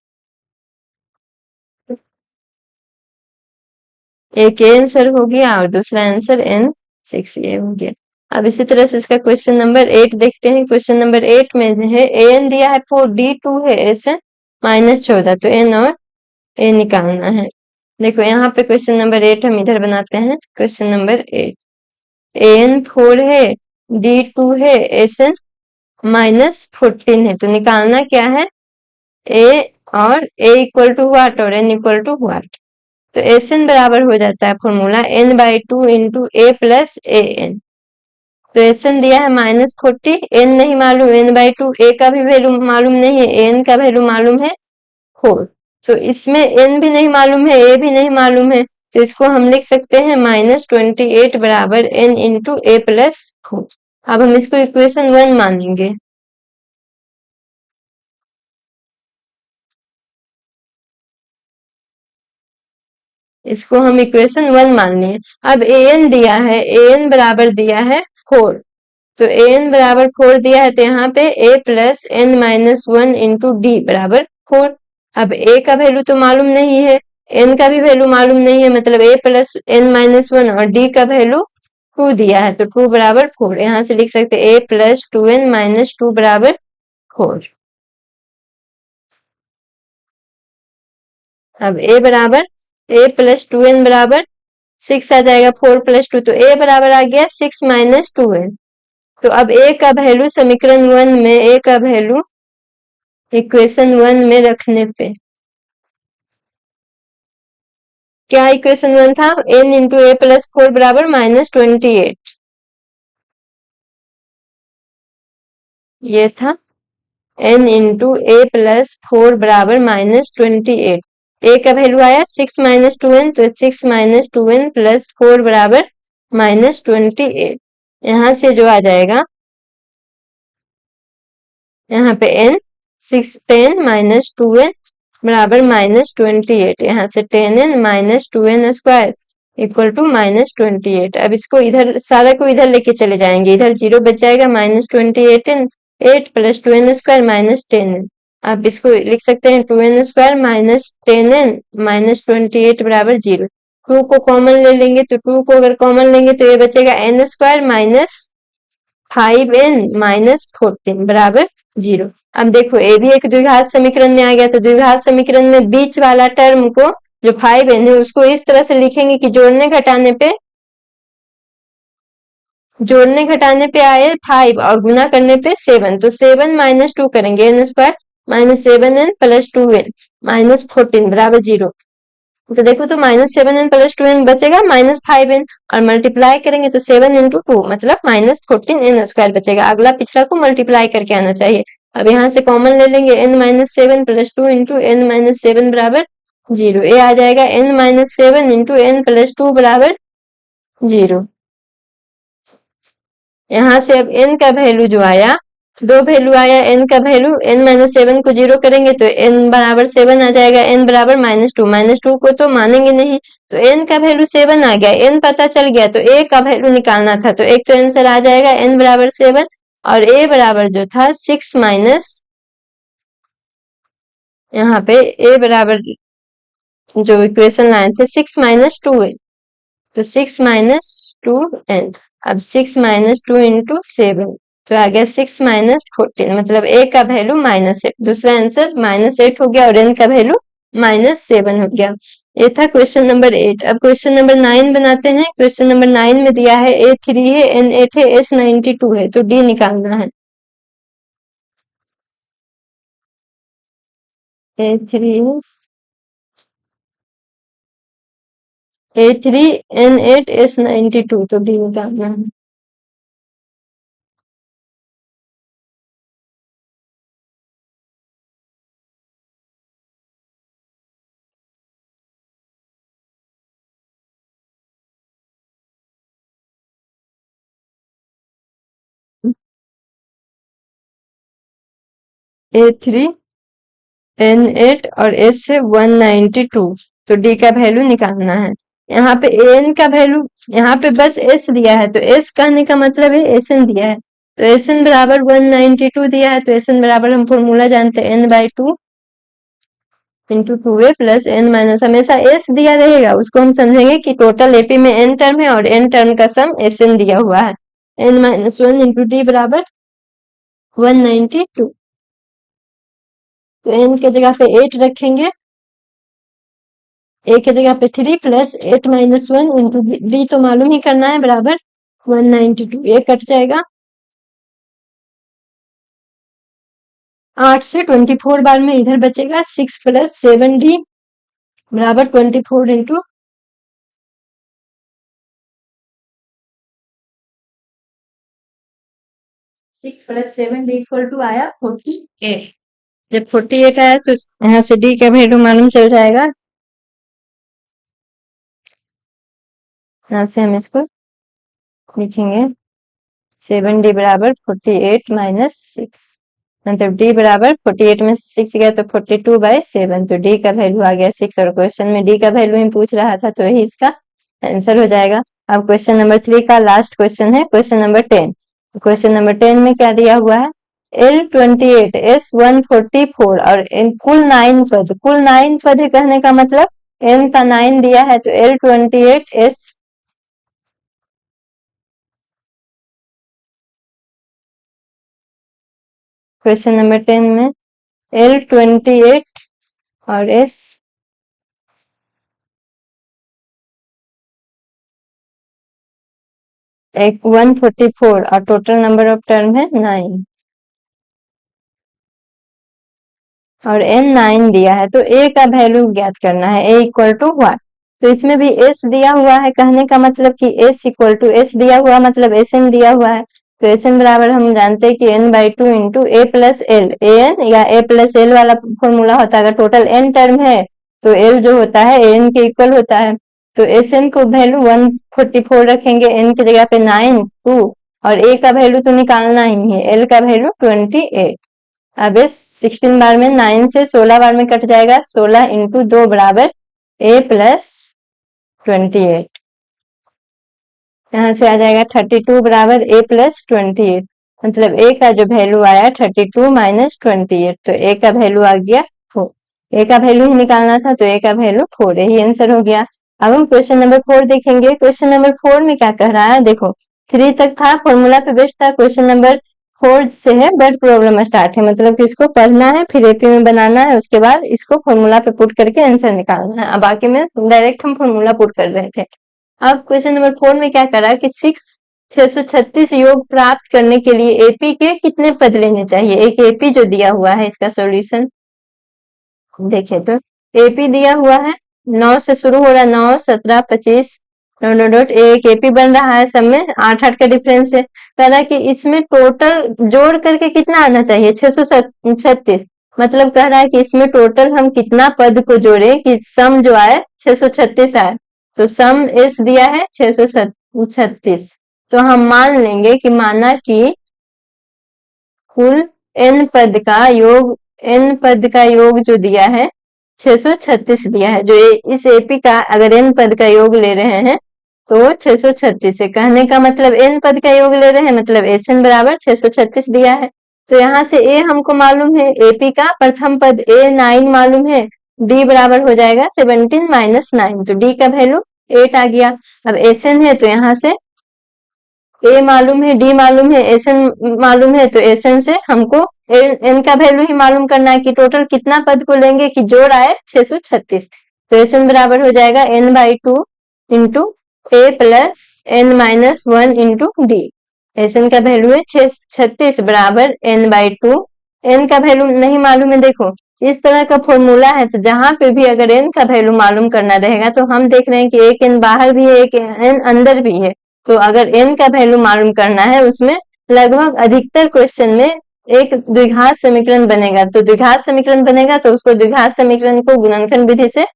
एक आंसर हो गया और दूसरा आंसर n6 ये हो गया। अब इसी तरह से इसका क्वेश्चन नंबर 8 देखते हैं। क्वेश्चन नंबर 8 में है an दिया है 4, d2 है, sn -14, तो n और a निकालना है। देखो यहाँ पे क्वेश्चन नंबर 8 हम इधर बनाते हैं। क्वेश्चन नंबर 8, an 4 है, d2 है, sn -14 है, तो निकालना क्या है, a और a इक्वल टू व्हाट और n इक्वल टू व्हाट। तो एन बराबर हो जाता है formula n/2 into a plus A N. तो एन दिया है -40, n नहीं मालूम, n/2, ए का भी वैल्यू मालूम नहीं है, n का वैल्यू मालूम है 4। तो इसमें n भी नहीं मालूम है, a भी नहीं मालूम है, तो इसको हम लिख सकते हैं -28 बराबर n इंटू ए प्लस 4। अब हम इसको इक्वेशन 1 मानेंगे। इसको हम इक्वेशन 1 मान लिए। अब an दिया है, an बराबर दिया है 4, तो an बराबर 4 दिया है, तो यहाँ पे a plus n minus 1 into d बराबर 4। अब a का वैल्यू तो मालूम नहीं है, n का भी वैल्यू मालूम नहीं है, मतलब a प्लस n माइनस 1 और d का वैल्यू 2 दिया है, तो 2 बराबर 4, यहाँ से लिख सकते a प्लस 2n माइनस 2 बराबर 4। अब a बराबर a प्लस 2n बराबर 6 आ जाएगा, 4 प्लस 2, तो a बराबर आ गया 6 माइनस 2n। तो अब a का वैल्यू समीकरण 1 में, a का वैल्यू इक्वेशन 1 में रखने पे क्या इक्वेशन 1 था, n इंटू ए प्लस 4 बराबर -28, ये था n इंटू ए प्लस 4 बराबर -28। ए का वैल्यू आया 6 माइनस 2n, तो 6 माइनस 2n प्लस 4 बराबर -28। यहाँ से जो आ जाएगा, यहाँ पे n 6 10 माइनस 2n बराबर -28, यहाँ से 10n minus 2n square equal to -28। अब इसको इधर सारा को इधर लेके चले जाएंगे, इधर 0 बच जाएगा, -28n 8 plus 2n square -10n, आप इसको लिख सकते हैं 2n² माइनस 10n माइनस 28 बराबर 0। 2 को कॉमन ले लेंगे तो 2 को अगर कॉमन लेंगे तो ये बचेगा n² माइनस 5n माइनस 14 बराबर 0। अब देखो ये भी एक द्विघात समीकरण में आ गया, तो द्विघात समीकरण में बीच वाला टर्म को जो 5n है उसको इस तरह से लिखेंगे कि जोड़ने घटाने पे आए 5 और गुना करने पे 7, तो 7 माइनस 2 करेंगे n² minus 7n plus 2n minus 14 बराबर 0। तो देखो तो माइनस 7n प्लस 2n बचेगा माइनस 5n, और मल्टीप्लाई करेंगे तो 7 इंटू 2 मतलब माइनस 14n² बचेगा। अगला पिछला को मल्टीप्लाई करके आना चाहिए। अब यहाँ से कॉमन ले लेंगे n minus 7 plus 2 into n minus 7 बराबर 0। ये आ जाएगा n minus 7 into n plus 2 बराबर 0। यहाँ से अब n का वैल्यू जो आया, दो वैल्यू आया n का वैल्यू, n माइनस 7 को 0 करेंगे तो n बराबर 7 आ जाएगा, n बराबर -2 को तो मानेंगे नहीं, तो n का वैल्यू 7 आ गया, n पता चल गया तो a का वैल्यू निकालना था, तो एक तो आंसर आ जाएगा n बराबर 7 और a बराबर जो था 6 माइनस, यहाँ पे a बराबर जो इक्वेशन लाए थे 6 माइनस 2n, तो 6 माइनस 2n। अब 6 माइनस 2 इंटू 7 तो आ गया 6 माइनस 14, मतलब a का वैल्यू -8, दूसरा आंसर -8 हो गया और n का वैल्यू -7 हो गया। ये था क्वेश्चन नंबर 8। अब क्वेश्चन नंबर 9 बनाते हैं। क्वेश्चन नंबर 9 में दिया है A3 है, N8 है, S92 है, तो D निकालना है। A3 A3 N8 S92, तो D निकालना है। A3 N8 और S है 192, तो D का वैल्यू निकालना है। यहाँ पे N का वैल्यू, यहाँ पे बस S दिया है, तो S कहने का मतलब है Sn दिया है, तो Sn बराबर 192 दिया है, तो Sn बराबर हम फॉर्मूला जानते हैं n/2 into 2a plus n minus, हमेशा S दिया रहेगा उसको हम समझेंगे कि टोटल एपी में n टर्म है और n टर्म का सम Sn दिया हुआ है। n-1 इंटू D बराबर 192, तो n के जगह पे 8 रखेंगे, a के जगह पे 3 प्लस 8 माइनस 1 इंटू D तो मालूम ही करना है, बराबर 192। ये कट जाएगा, 8 से 24 बार में इधर बचेगा 6 प्लस 7D बराबर 24 into 6 plus 7D equal to आया 48। जब 48 आया तो यहाँ से D का वैल्यू मालूम चल जाएगा, यहाँ से हम इसको लिखेंगे 7D बराबर 48 माइनस 6, मतलब D बराबर 48 में 6 गया तो 42/7, तो D का वैल्यू आ गया 6, और क्वेश्चन में D का वैल्यू ही पूछ रहा था तो यही इसका आंसर हो जाएगा। अब क्वेश्चन नंबर 3 का लास्ट क्वेश्चन है, क्वेश्चन नंबर 10। क्वेश्चन नंबर 10 में क्या दिया हुआ है, L28 S144 और कुल 9 पद है, कहने का मतलब n का 9 दिया है, तो L28 S क्वेश्चन नंबर 10 में L28 और S एक 144 और टोटल नंबर ऑफ टर्म है 9, और n 9 दिया है, तो a का वैल्यू ज्ञात करना है, a इक्वल टू 1। तो इसमें भी s दिया हुआ है, कहने का मतलब कि s इक्वल टू s दिया हुआ मतलब Sn दिया हुआ है, तो Sn बराबर हम जानते हैं कि n/2 into a plus L, an या a प्लस एल वाला फॉर्मूला होता है, अगर टोटल n टर्म है तो l जो होता है an के इक्वल होता है, तो Sn को वैल्यू 144 रखेंगे, n की जगह पे 9 2, और a का वैल्यू तो निकालना ही है, l का वैल्यू 28। अब इस 16 बार में 9 से 16 बार में कट जाएगा, 16 इंटू 2 बराबर a प्लस 28, यहाँ से आ जाएगा 32 बराबर a प्लस 28। मतलब a का जो वैल्यू आया 32 माइनस 28, तो a का वैल्यू आ गया 4। a का वैल्यू ही निकालना था तो a का वैल्यू 4, यही आंसर हो गया। अब हम क्वेश्चन नंबर 4 देखेंगे। क्वेश्चन नंबर 4 में क्या कह रहा है, देखो 3 तक था, फॉर्मूला पे बेस्ड था। क्वेश्चन नंबर 4 से है वर्ड प्रॉब्लम स्टार्ट है, मतलब कि इसको पढ़ना है, फिर एपी में बनाना है, उसके बाद इसको फॉर्मूला पे पुट करके आंसर निकालना है। अब बाकी में डायरेक्ट हम फॉर्मूला पुट कर रहे थे। अब क्वेश्चन नंबर 4 में क्या करा कि 636 योग प्राप्त करने के लिए एपी के कितने पद लेने चाहिए। एक एपी जो दिया हुआ है, इसका सॉल्यूशन देखे तो एपी दिया हुआ है, 9 से शुरू हो रहा है, 9 17 25 डॉट डॉट डॉट, एक एपी बन रहा है, सब में 8 का डिफरेंस है। कह रहा है कि इसमें टोटल जोड़ करके कितना आना चाहिए, 636। मतलब कह रहा है कि इसमें टोटल हम कितना पद को जोड़े कि सम जो आए 636 आए। तो सम इस दिया है 636, तो हम मान लेंगे कि माना कि कुल n पद का योग, n पद का योग जो दिया है 636 दिया है। जो इस एपी का अगर n पद का योग ले रहे हैं तो 636 है। कहने का मतलब n पद का योग ले रहे हैं, मतलब एसएन बराबर 636 दिया है। तो यहाँ से a हमको मालूम है, एपी का प्रथम पद a 9 मालूम है, d बराबर हो जाएगा 17 माइनस 9, तो d का वैल्यू 8 आ गया। अब एसएन है तो यहाँ से ए मालूम है, डी मालूम है, एसएन मालूम है, तो एसएन से हमको एन का वैल्यू ही मालूम करना है कि टोटल कितना पद को लेंगे कि जोड़ आए 636। तो एसएन बराबर हो जाएगा n/2 into a plus n-1 into d. S n का वैल्यू है 36 बराबर n/2। एन का वैल्यू नहीं मालूम है, देखो इस तरह का फॉर्मूला है, तो जहां पे भी अगर एन का वैल्यू मालूम करना रहेगा तो हम देख रहे हैं कि एक एन बाहर भी है, एक एन अंदर भी है। तो अगर n का वैल्यू मालूम करना है, उसमें लगभग अधिकतर क्वेश्चन में एक द्विघात समीकरण बनेगा। तो द्विघात समीकरण बनेगा तो उसको द्विघात समीकरण को गुणनखंड विधि से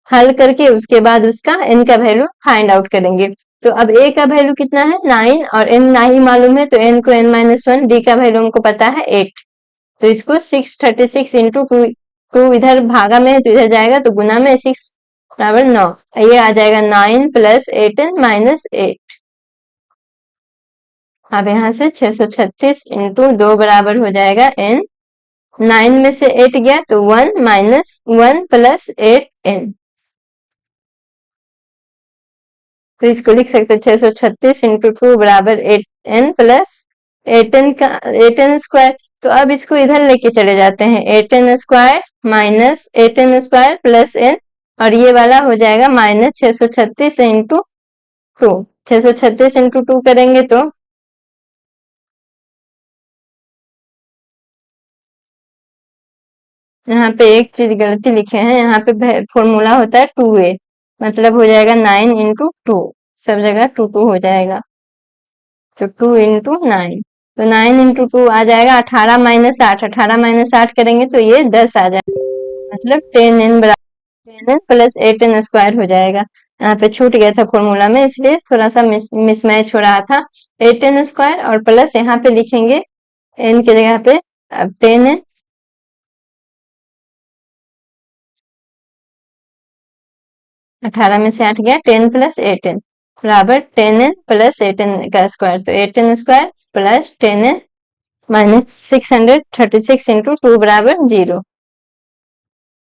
हल करके उसके बाद उसका n का वैल्यू फाइंड आउट करेंगे। तो अब a का वैल्यू कितना है 9 और n नहीं मालूम है, तो n को n-1, d का वैल्यू हमको पता है 8। तो इसको 636 इंटू 2 इधर भागा में है तो इधर जाएगा, तो गुना में 6 बराबर 9, ये आ जाएगा 9 प्लस 18 माइनस 8। अब यहाँ से 636 इंटू 2 बराबर हो जाएगा n, 9 में से 8 गया तो 1 माइनस 1 प्लस 8n। तो इसको लिख सकते 636 इंटू 2 बराबर 8n प्लस 8n का 8n स्क्वायर। तो अब इसको इधर लेके चले जाते हैं, 8n square minus 8n square plus n, और ये वाला हो जाएगा माइनस 636 इंटू 2। 636 इंटू 2 करेंगे तो यहाँ पे एक चीज गलती लिखे हैं, यहाँ पे फॉर्मूला होता है 2a, मतलब हो जाएगा 9 इंटू 2, सब जगह 2 हो जाएगा, तो 2 इंटू 9, तो 9 इंटू 2 आ जाएगा 18 माइनस 8, 18 माइनस 8 करेंगे तो ये 10 आ जाएगा, मतलब 10n बराबर 10n प्लस 8n स्क्वायर हो जाएगा। यहाँ पे छूट गया था फॉर्मूला में, इसलिए थोड़ा सा मिसमैच हो रहा था। 8n स्क्वायर और प्लस यहाँ पे लिखेंगे n की जगह पे अब 10n, 18 में से 8 गया, 10 प्लस 8n बराबर 10n प्लस 8n का स्क्वायर, तो 8n square plus 10n minus 636 into 2 बराबर 0।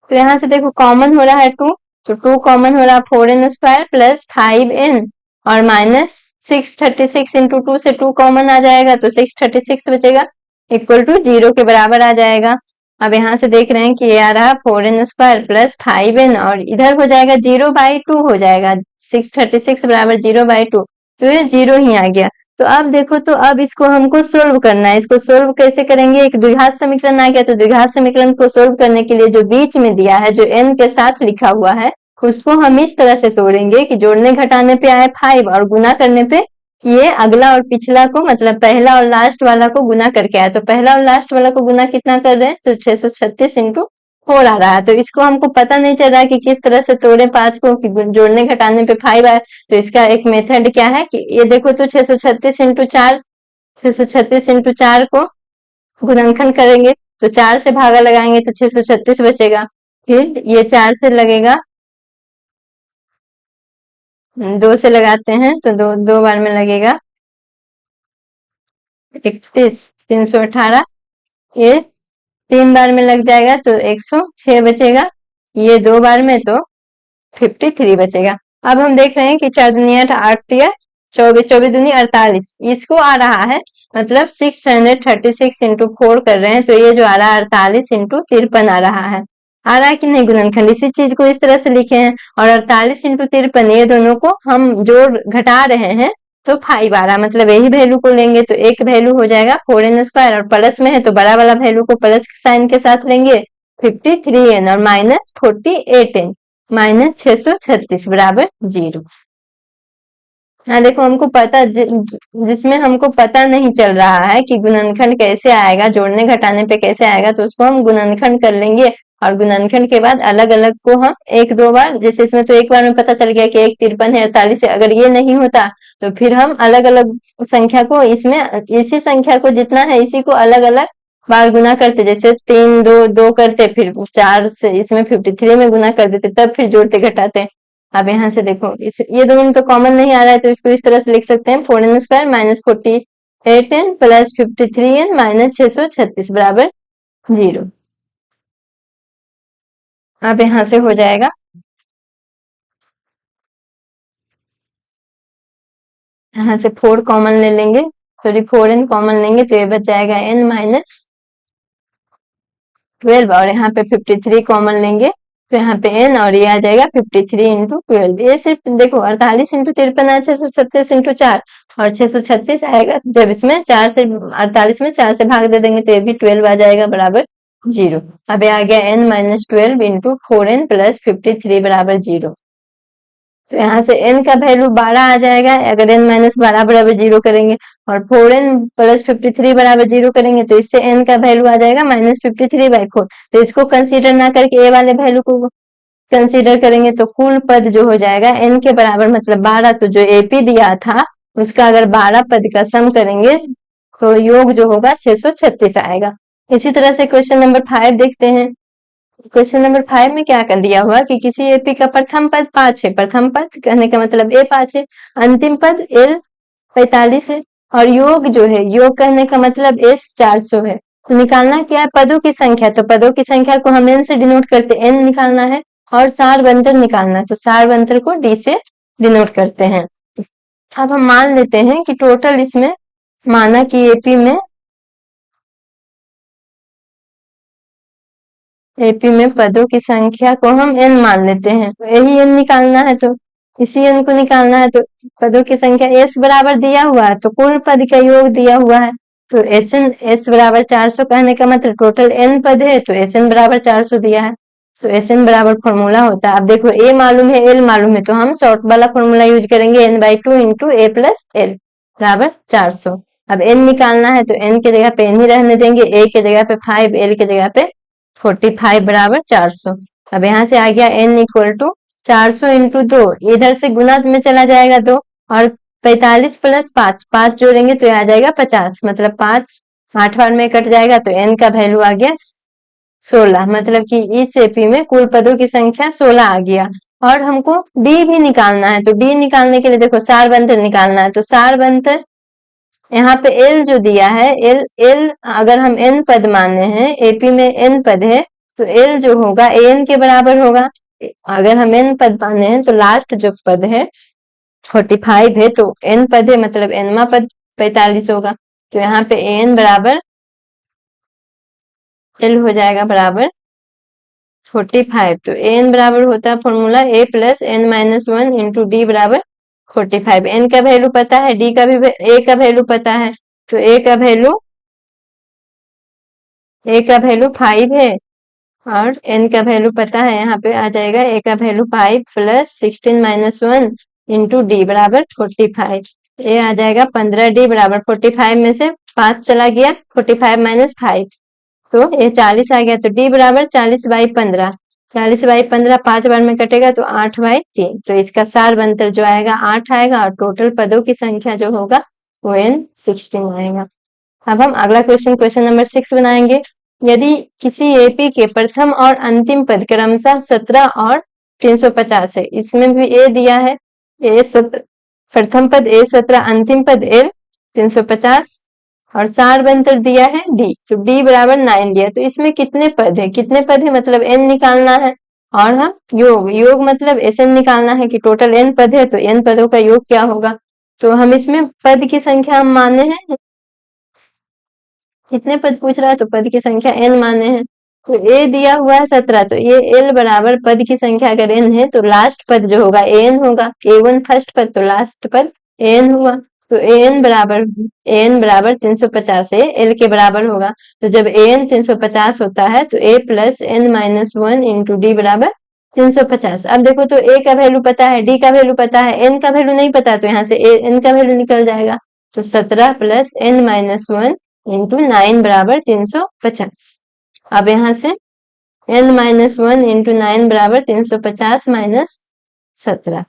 तो यहाँ से देखो कॉमन हो रहा है 2, तो 2 कॉमन हो रहा है 4n स्क्वायर प्लस 5n और माइनस 636 इंटू 2 से 2 कॉमन आ जाएगा तो 636 बचेगा, इक्वल टू 0 के बराबर आ जाएगा। अब यहाँ से देख रहे हैं कि ये आ रहा 4n स्क्वायर प्लस 5n और इधर हो जाएगा 0/2 हो जाएगा, 636 बराबर 0/2, तो ये 0 ही आ गया। तो अब देखो, तो अब इसको हमको सोल्व करना है। इसको सोल्व कैसे करेंगे, एक द्विघात समीकरण आ गया, तो द्विघात समीकरण को सोल्व करने के लिए जो बीच में दिया है, जो n के साथ लिखा हुआ है, उसको हम इस तरह से तोड़ेंगे कि जोड़ने घटाने पे आए 5 और गुना करने पे ये अगला और पिछला को, मतलब पहला और लास्ट वाला को गुना करके आया। तो पहला और लास्ट वाला को गुना कितना कर रहे हैं, तो 636 इंटू 4 आ रहा है। तो इसको हमको पता नहीं चल रहा है कि किस तरह से तोड़े 5 को, कि जोड़ने घटाने पे 5 आए। तो इसका एक मेथड क्या है कि ये देखो, तो 636 इंटू 4, 636 इंटू 4 को गुणनखंड करेंगे तो 4 से भागा लगाएंगे तो 636 बचेगा, फिर ये 4 से लगेगा, 2 से लगाते हैं तो दो दो बार में लगेगा 31, 318, ये 3 बार में लग जाएगा तो 106 बचेगा, ये 2 बार में तो 53 बचेगा। अब हम देख रहे हैं कि 4 दूनी 8, 8 या 24, 24 दूनी 48, इसको आ रहा है मतलब 636 इंटू 4 कर रहे हैं तो ये जो आ रहा है 48 इंटू 53 आ रहा है कि नहीं गुणनखंड। इसी चीज को इस तरह से लिखे हैं और 48 इंटू 53 ये दोनों को हम जोड़ घटा रहे हैं तो 5 आ रहा, मतलब यही वैल्यू को लेंगे तो एक वैल्यू हो जाएगा 4n² और प्लस में है तो बड़ा वाला वैल्यू को प्लस साइन के साथ लेंगे 53n और माइनस 48n माइनस 636 बराबर 0। हाँ देखो हमको पता जिसमें हमको पता नहीं चल रहा है कि गुणनखंड कैसे आएगा, जोड़ने घटाने पे कैसे आएगा, तो उसको हम गुणनखंड कर लेंगे और गुणनखंड के बाद अलग अलग को हम 1-2 बार, जैसे इसमें तो एक बार में पता चल गया कि 1 53 है 48 है, अगर ये नहीं होता तो फिर हम अलग अलग संख्या को इसमें इसी संख्या को जितना है इसी को अलग अलग बार गुना करते, जैसे 3 2 2 करते, फिर 4 से इसमें 53 में गुना कर देते, तब फिर जोड़ते घटाते। अब यहाँ से देखो ये दोनों में तो कॉमन नहीं आ रहा है तो इसको इस तरह से लिख सकते हैं 4n² minus 48n plus 53n minus 636 बराबर 0। अब यहाँ से हो जाएगा, यहाँ से 4 कॉमन ले लेंगे, सॉरी 4n कॉमन लेंगे तो ये बच जाएगा n माइनस 12 और यहाँ पे 53 कॉमन लेंगे तो यहाँ पे n और ये आ जाएगा 53 इंटू 12। ये सिर्फ देखो 48 इंटू 53 है 636 इंटू 4 और 636 आएगा जब इसमें 4 से 48 में 4 से भाग दे देंगे तो ये भी 12 आ जाएगा बराबर 0। अब ये आ गया n minus 12 into 4n plus 53 बराबर 0। तो यहाँ से n का वैल्यू 12 आ जाएगा अगर n माइनस 12 बराबर 0 करेंगे और 4n प्लस 53 बराबर 0 करेंगे तो इससे n का वैल्यू आ जाएगा माइनस 53/4। तो इसको कंसीडर ना करके a वाले वैल्यू को कंसीडर करेंगे तो कुल पद जो हो जाएगा n के बराबर मतलब 12, तो जो AP दिया था उसका अगर 12 पद का सम करेंगे तो योग जो होगा 636 आएगा। इसी तरह से क्वेश्चन नंबर 5 देखते हैं। क्वेश्चन नंबर 5 में क्या कर दिया हुआ कि किसी एपी का प्रथम पद 5 है, प्रथम पद कहने का मतलब ए 5 है, अंतिम पद एल 45 है और योग जो है योग कहने का मतलब एस 400 है। तो निकालना क्या है पदों की संख्या, तो पदों की संख्या को हम एन से डिनोट करते एन निकालना है और सार बंतर निकालना है तो सार बंतर को डी से डिनोट करते हैं। अब हम मान लेते हैं कि टोटल इसमें माना कि एपी में पदों की संख्या को हम n मान लेते हैं, तो यही n निकालना है तो इसी n को निकालना है तो पदों की संख्या s बराबर दिया हुआ है तो कुल पद का योग दिया हुआ है तो s बराबर 400 कहने का मतलब टोटल n पद है तो sn बराबर 400 दिया है तो sn बराबर फॉर्मूला होता है। अब देखो a मालूम है l मालूम है तो हम शॉर्ट वाला फॉर्मूला यूज करेंगे n/2 into a plus l बराबर 400। अब n निकालना है तो n के जगह पे n ही रहने देंगे, a के जगह पे 5 l के जगह पे 45 बराबर 400। अब यहाँ से आ गया n इक्वल टू 400 इंटू 2, इधर से गुना में चला जाएगा 2 और 45 प्लस 5 5 जोड़ेंगे तो आ जाएगा 50, मतलब 5 8 बार में कट जाएगा तो n का वैल्यू आ गया 16, मतलब कि इस एपी में कुल पदों की संख्या 16 आ गया। और हमको d भी निकालना है तो d निकालने के लिए देखो सार बंतर निकालना है तो सार बंतर यहाँ पे l जो दिया है l अगर हम n पद माने हैं एपी में n पद है तो l जो होगा an के बराबर होगा। अगर हम n पद माने हैं तो लास्ट जो पद है 45 है तो n पद है मतलब nवा पद 45 होगा तो यहाँ पे an बराबर l हो जाएगा बराबर 45। तो an बराबर होता है formula a plus n minus 1 into d बराबर 45। n का वैल्यू पता है, डी का भी a का वैल्यू पता है तो a का वैल्यू 5 है और n का वैल्यू पता है, यहाँ पे आ जाएगा a का value 5 plus 16 minus 1 into d बराबर 45। ये आ जाएगा 15 डी बराबर 45 में से 5 चला गया 45 माइनस 5 तो ये 40 आ गया तो डी बराबर 40/15, 40/15 5 बार में कटेगा तो 8/3। तो इसका सार बंतर जो आएगा 8 आएगा और टोटल पदों की संख्या जो होगा वो n16 आएगा। अब हम अगला क्वेश्चन नंबर 6 बनाएंगे। यदि किसी एपी के प्रथम और अंतिम पद क्रमशः 17 और 350 है, इसमें भी ए दिया है प्रथम पद a 17 अंतिम पद l 350 और सारबंतर दिया है डी, तो डी बराबर 9 दिया। तो इसमें कितने पद है, कितने पद है मतलब n निकालना है। और हम योग, योग मतलब SN निकालना है कि टोटल n पद है तो n पदों का योग क्या होगा। तो हम इसमें पद की संख्या हम माने हैं, कितने पद पूछ रहा है तो पद की संख्या n माने हैं। तो a दिया हुआ है 17, तो ये l बराबर पद की संख्या अगर n है तो लास्ट पद जो होगा an होगा, a1 फर्स्ट पद तो लास्ट पद an हुआ। तो an बराबर 350 है, l के बराबर होगा। तो जब an 350 होता है तो a plus n minus 1 into d बराबर 350। अब देखो तो a का वैल्यू पता है, d का वैल्यू पता है, n का वैल्यू नहीं पता, तो यहाँ से n का वैल्यू निकल जाएगा। तो 17 प्लस n माइनस 1 इंटू 9 बराबर 350। अब यहाँ से n माइनस 1 इंटू 9 बराबर 350 माइनस 17,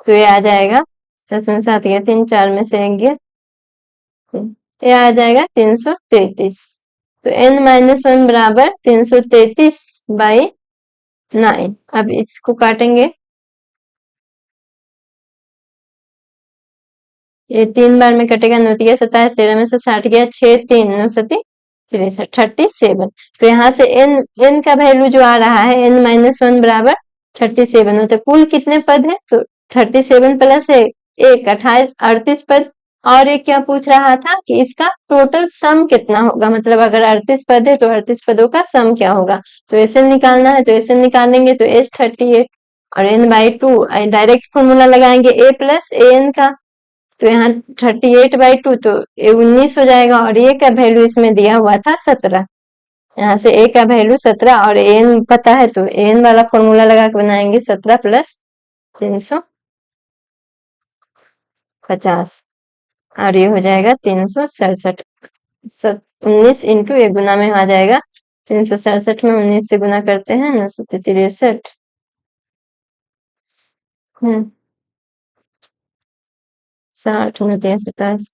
तो ये आ जाएगा 10 में 7 गया, 3 4 में से 1 गया, ये आ जाएगा 333। तो n माइनस 1 बराबर 333 बाई 9। अब इसको काटेंगे, ये 3 बार में कटेगा, 9 तिया 27, 13 में से 60 गया, 6 3 9 सती 37। तो यहाँ से n का वैल्यू जो आ रहा है n माइनस 1 बराबर 37 होता है। कुल कितने पद है तो 37 प्लस 1 28 38 पद। और एक क्या पूछ रहा था कि इसका टोटल सम कितना होगा, मतलब अगर 38 पद है तो 38 पदों का सम क्या होगा। तो SN निकालना है, तो SN निकालेंगे तो S 38 और n/2 डायरेक्ट फॉर्मूला लगाएंगे a प्लस an का, तो यहाँ 38/2 तो ये 19 हो जाएगा। और ए का वैल्यू इसमें दिया हुआ था 17, यहाँ से ए का वैल्यू 17 और एन पता है तो एन वाला फॉर्मूला लगा के बनाएंगे 17 प्लस 350 और ये हो जाएगा 367। 19 इंटू ये गुना में आ जाएगा 367 में 19 से गुना करते हैं 963। 60 में 27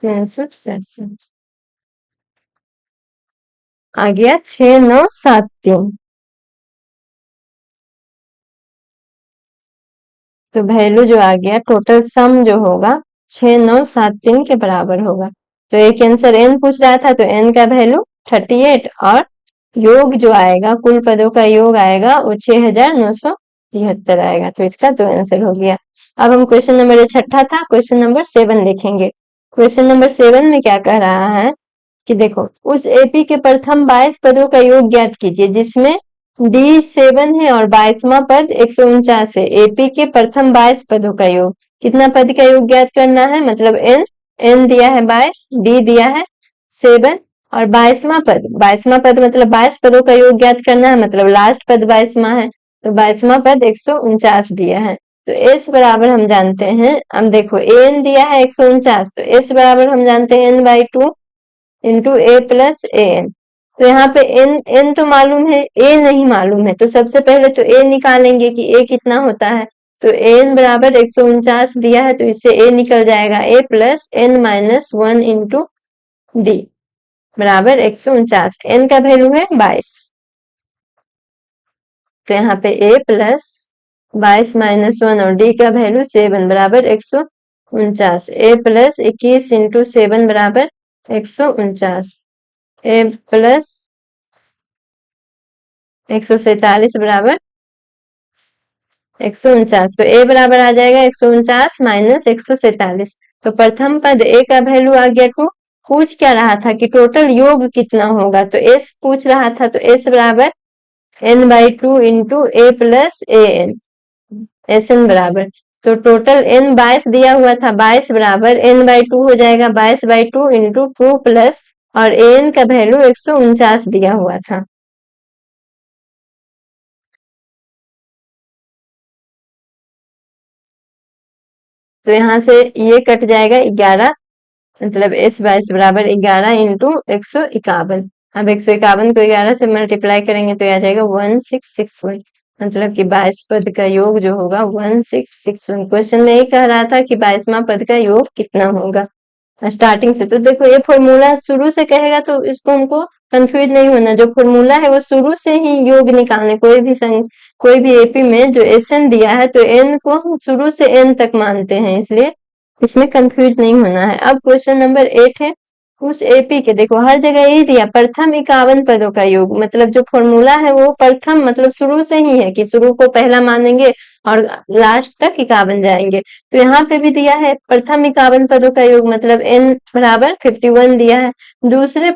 367 आ गया 6973। तो वैल्यू जो आ गया टोटल सम जो होगा 6973 के बराबर होगा। तो एक आंसर n पूछ रहा था तो n का वैल्यू 38 और योग जो आएगा कुल पदों का योग आएगा वो 6973 आएगा। तो इसका दो आंसर हो गया। अब हम क्वेश्चन नंबर, ये छठा था, क्वेश्चन नंबर 7 देखेंगे। क्वेश्चन नंबर 7 में क्या कह रहा है कि देखो उस एपी के प्रथम 22 पदों का योग ज्ञात कीजिए जिसमें D7 है और 22वां पद 149 है। एपी के प्रथम 22 पदों का योग, कितना पद का योग ज्ञात करना है, मतलब n दिया है 22, d दिया है 7 और 22वां पद मतलब 22 पदों का योग ज्ञात करना है, मतलब लास्ट पद 22वां है तो 22वां पद 149 दिया है। तो s बराबर हम जानते हैं, हम देखो n दिया है 149 तो s बराबर हम जानते हैं n/2 into a plus an। तो यहाँ पे n तो मालूम है, a नहीं मालूम है, तो सबसे पहले तो a निकालेंगे कि a कितना होता है। तो n बराबर 149 दिया है तो इससे a निकल जाएगा, a plus n minus 1 into d बराबर 149। n का वैल्यू है 22, तो यहाँ पे a प्लस 22 माइनस 1 और d का वैल्यू 7 बराबर 149। a प्लस 21 इंटू 7 बराबर 149, a प्लस 147 बराबर 149। तो a बराबर आ जाएगा 149 माइनस 147। तो प्रथम पद a का वैल्यू आ गया 2। पूछ क्या रहा था कि टोटल योग कितना होगा, तो s पूछ रहा था तो s बराबर n/2 into a plus an, SN बराबर, तो टोटल n 22 दिया हुआ था, 22 बराबर n/2 हो जाएगा, 22/2 इंटू 2 प्लस और an का वैल्यू 149 दिया हुआ था। तो यहाँ से ये कट जाएगा 11, मतलब s/22 बराबर 11 इंटू 151। अब 151 को 11 से मल्टीप्लाई करेंगे तो आ जाएगा 1661, मतलब कि 22 पद का योग जो होगा 1661। क्वेश्चन में ये कह रहा था कि 22वां पद का योग कितना होगा स्टार्टिंग से। तो देखो ये फॉर्मूला शुरू से कहेगा तो इसको हमको कंफ्यूज नहीं होना, जो फॉर्मूला है वो शुरू से ही योग निकालने, कोई भी एपी में जो SN दिया है तो n को हम शुरू से n तक मानते हैं, इसलिए इसमें कंफ्यूज नहीं होना है। अब क्वेश्चन नंबर 8 है, उस एपी के, देखो हर जगह यही दिया, प्रथम 51 पदों का योग, मतलब जो फॉर्मूला है वो प्रथम मतलब शुरू से ही है कि शुरू को पहला मानेंगे और लास्ट तक 51 जाएंगे। तो यहाँ पे भी दिया है प्रथम 51 पदों का योग, मतलब n बराबर 51 दिया है। दूसरे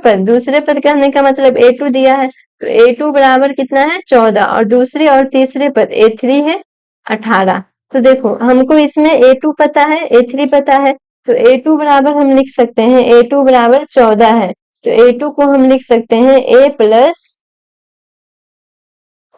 पद कहने का मतलब a2 दिया है, तो a2 बराबर कितना है 14, और दूसरे और तीसरे पद a3 है 18। तो देखो हमको इसमें a2 पता है, a3 पता है, तो a2 बराबर हम लिख सकते हैं, a2 बराबर 14 है, तो a2 को हम लिख सकते हैं a प्लस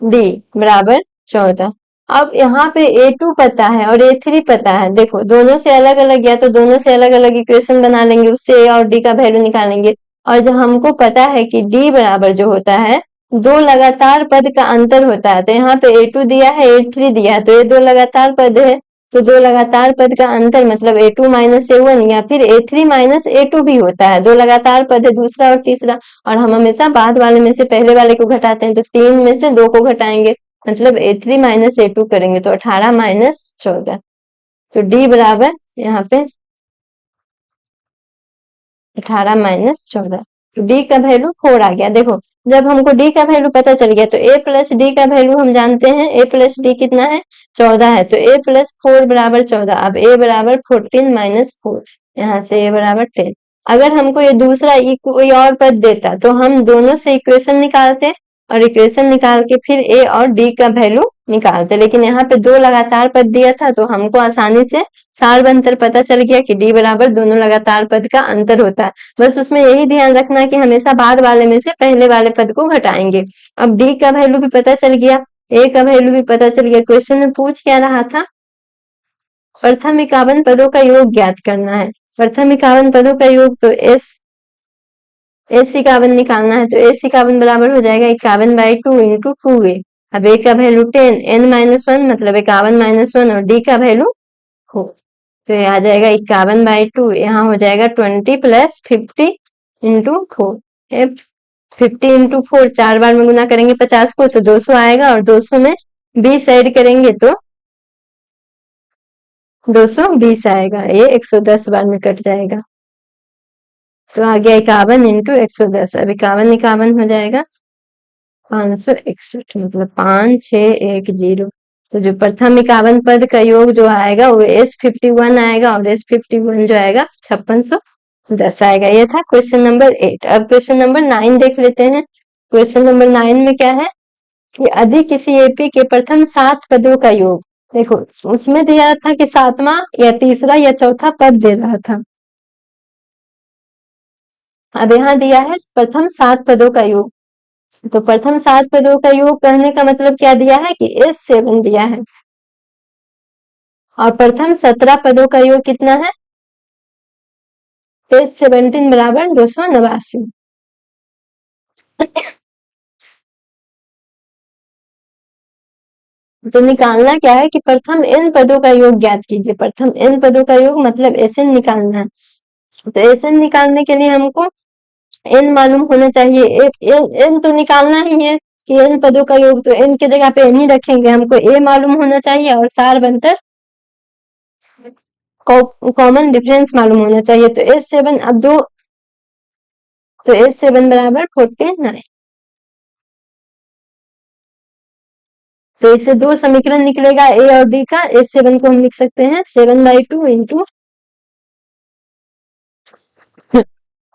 डी बराबर 14। अब यहाँ पे a2 पता है और a3 पता है, देखो दोनों से अलग अलग, या तो दोनों से अलग अलग इक्वेशन बना लेंगे, उससे a और d का वैल्यू निकालेंगे। और जो हमको पता है कि d बराबर जो होता है दो लगातार पद का अंतर होता है, तो यहाँ पे a2 दिया है, a3 दिया है, तो ये दो लगातार पद है, तो दो लगातार पद का अंतर मतलब a2 माइनस a1, या फिर a3 माइनस a2 भी होता है, दो लगातार पद है दूसरा और तीसरा, और हम हमेशा बाद वाले में से पहले वाले को घटाते हैं, तो 3 में से 2 को घटाएंगे, मतलब a3 माइनस a2 करेंगे तो 18 माइनस 14, तो d बराबर यहाँ पे 18 माइनस 14, तो d का वैल्यू 4 आ गया। देखो जब हमको d का वैल्यू पता चल गया तो a प्लस डी का वैल्यू हम जानते हैं, a प्लस डी कितना है 14 है, तो a प्लस 4 बराबर 14। अब a बराबर 14 माइनस 4, यहाँ से a बराबर 10। अगर हमको ये दूसरा कोई और पद देता तो हम दोनों से इक्वेशन निकालते, और इक्वेशन निकाल के फिर a और d का वैल्यू निकालते, लेकिन यहाँ पे दो लगातार पद दिया था तो हमको आसानी से सार अंतर पता चल गया कि d बराबर दोनों लगातार पद का अंतर होता है। बस उसमें यही ध्यान रखना कि हमेशा बाद वाले में से पहले वाले पद को घटाएंगे। अब d का वैल्यू भी पता चल गया, a का वैल्यू भी पता चल गया। क्वेश्चन में पूछ क्या रहा था, प्रथम 51 पदों का योग ज्ञात करना है। प्रथम 51 पदों का योग तो एस 51 निकालना है, तो एस 51 बराबर हो जाएगा 51/2 इंटू 2a। अब a का वैल्यू 10, n-1 मतलब 51 माइनस 1, और d का वैल्यू 4, तो ये आ जाएगा 51/2, यहाँ हो जाएगा 20 प्लस 50 इंटू 4। 50 इंटू 4 4 बार में गुना करेंगे 50 को तो 200 आएगा, और 200 में 20 ऐड करेंगे तो 220 आएगा, ये 110 बार में कट जाएगा, तो आ गया 51 इंटू 110। अब 51 हो जाएगा 561, मतलब 5610। तो जो प्रथम 51 पद का योग जो आएगा वो S51 आएगा, और S51 जो आएगा 5610 आएगा। ये था क्वेश्चन नंबर 8। अब क्वेश्चन नंबर 9 देख लेते हैं। क्वेश्चन नंबर 9 में क्या है कि यदि किसी एपी के प्रथम 7 पदों का योग, देखो उसमें दिया था कि 7वां या तीसरा या चौथा पद दे रहा था, अब यहाँ दिया है प्रथम 7 पदों का योग, तो प्रथम 7 पदों का योग कहने का मतलब क्या दिया है कि S7 दिया है, और प्रथम 17 पदों का योग कितना है, S17 बराबर 289। तो निकालना क्या है कि प्रथम n पदों का योग ज्ञात कीजिए। प्रथम n पदों का योग मतलब Sn निकालना है, तो Sn निकालने के लिए हमको n मालूम होना चाहिए। n तो निकालना ही है कि n पदों का योग, तो n के जगह पे n ही रखेंगे, हमको a मालूम होना चाहिए और सार बनकर कॉमन डिफरेंस मालूम होना चाहिए। तो S7 अब दो, तो S7 बराबर 49। तो इससे दो समीकरण निकलेगा a और d का। S7 को हम लिख सकते हैं 7/2 into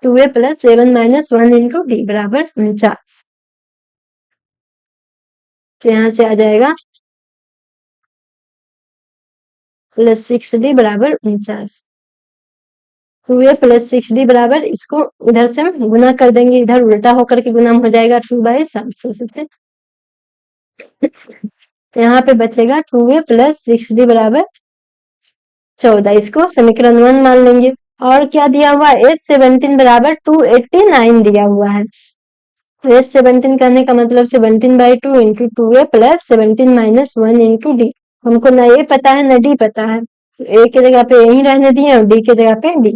2a plus 7 minus 1 into d बराबर 49। तो यहाँ से आ जाएगा प्लस 6d बराबर 49। 2a प्लस 6d बराबर, इसको इधर से हम गुना कर देंगे, इधर उल्टा होकर के गुना हो जाएगा 2/7 से। यहाँ पे बचेगा 2a प्लस 6d बराबर 14, इसको समीकरण 1 मान लेंगे। और क्या दिया हुआ है, S17 बराबर 289 दिया हुआ है, तो S17 करने का मतलब 17/2 into 2a plus 17 minus 1 into D. हमको न ए पता है न डी पता है, तो ए के जगह पे यही रहने दिए और डी के जगह पे डी,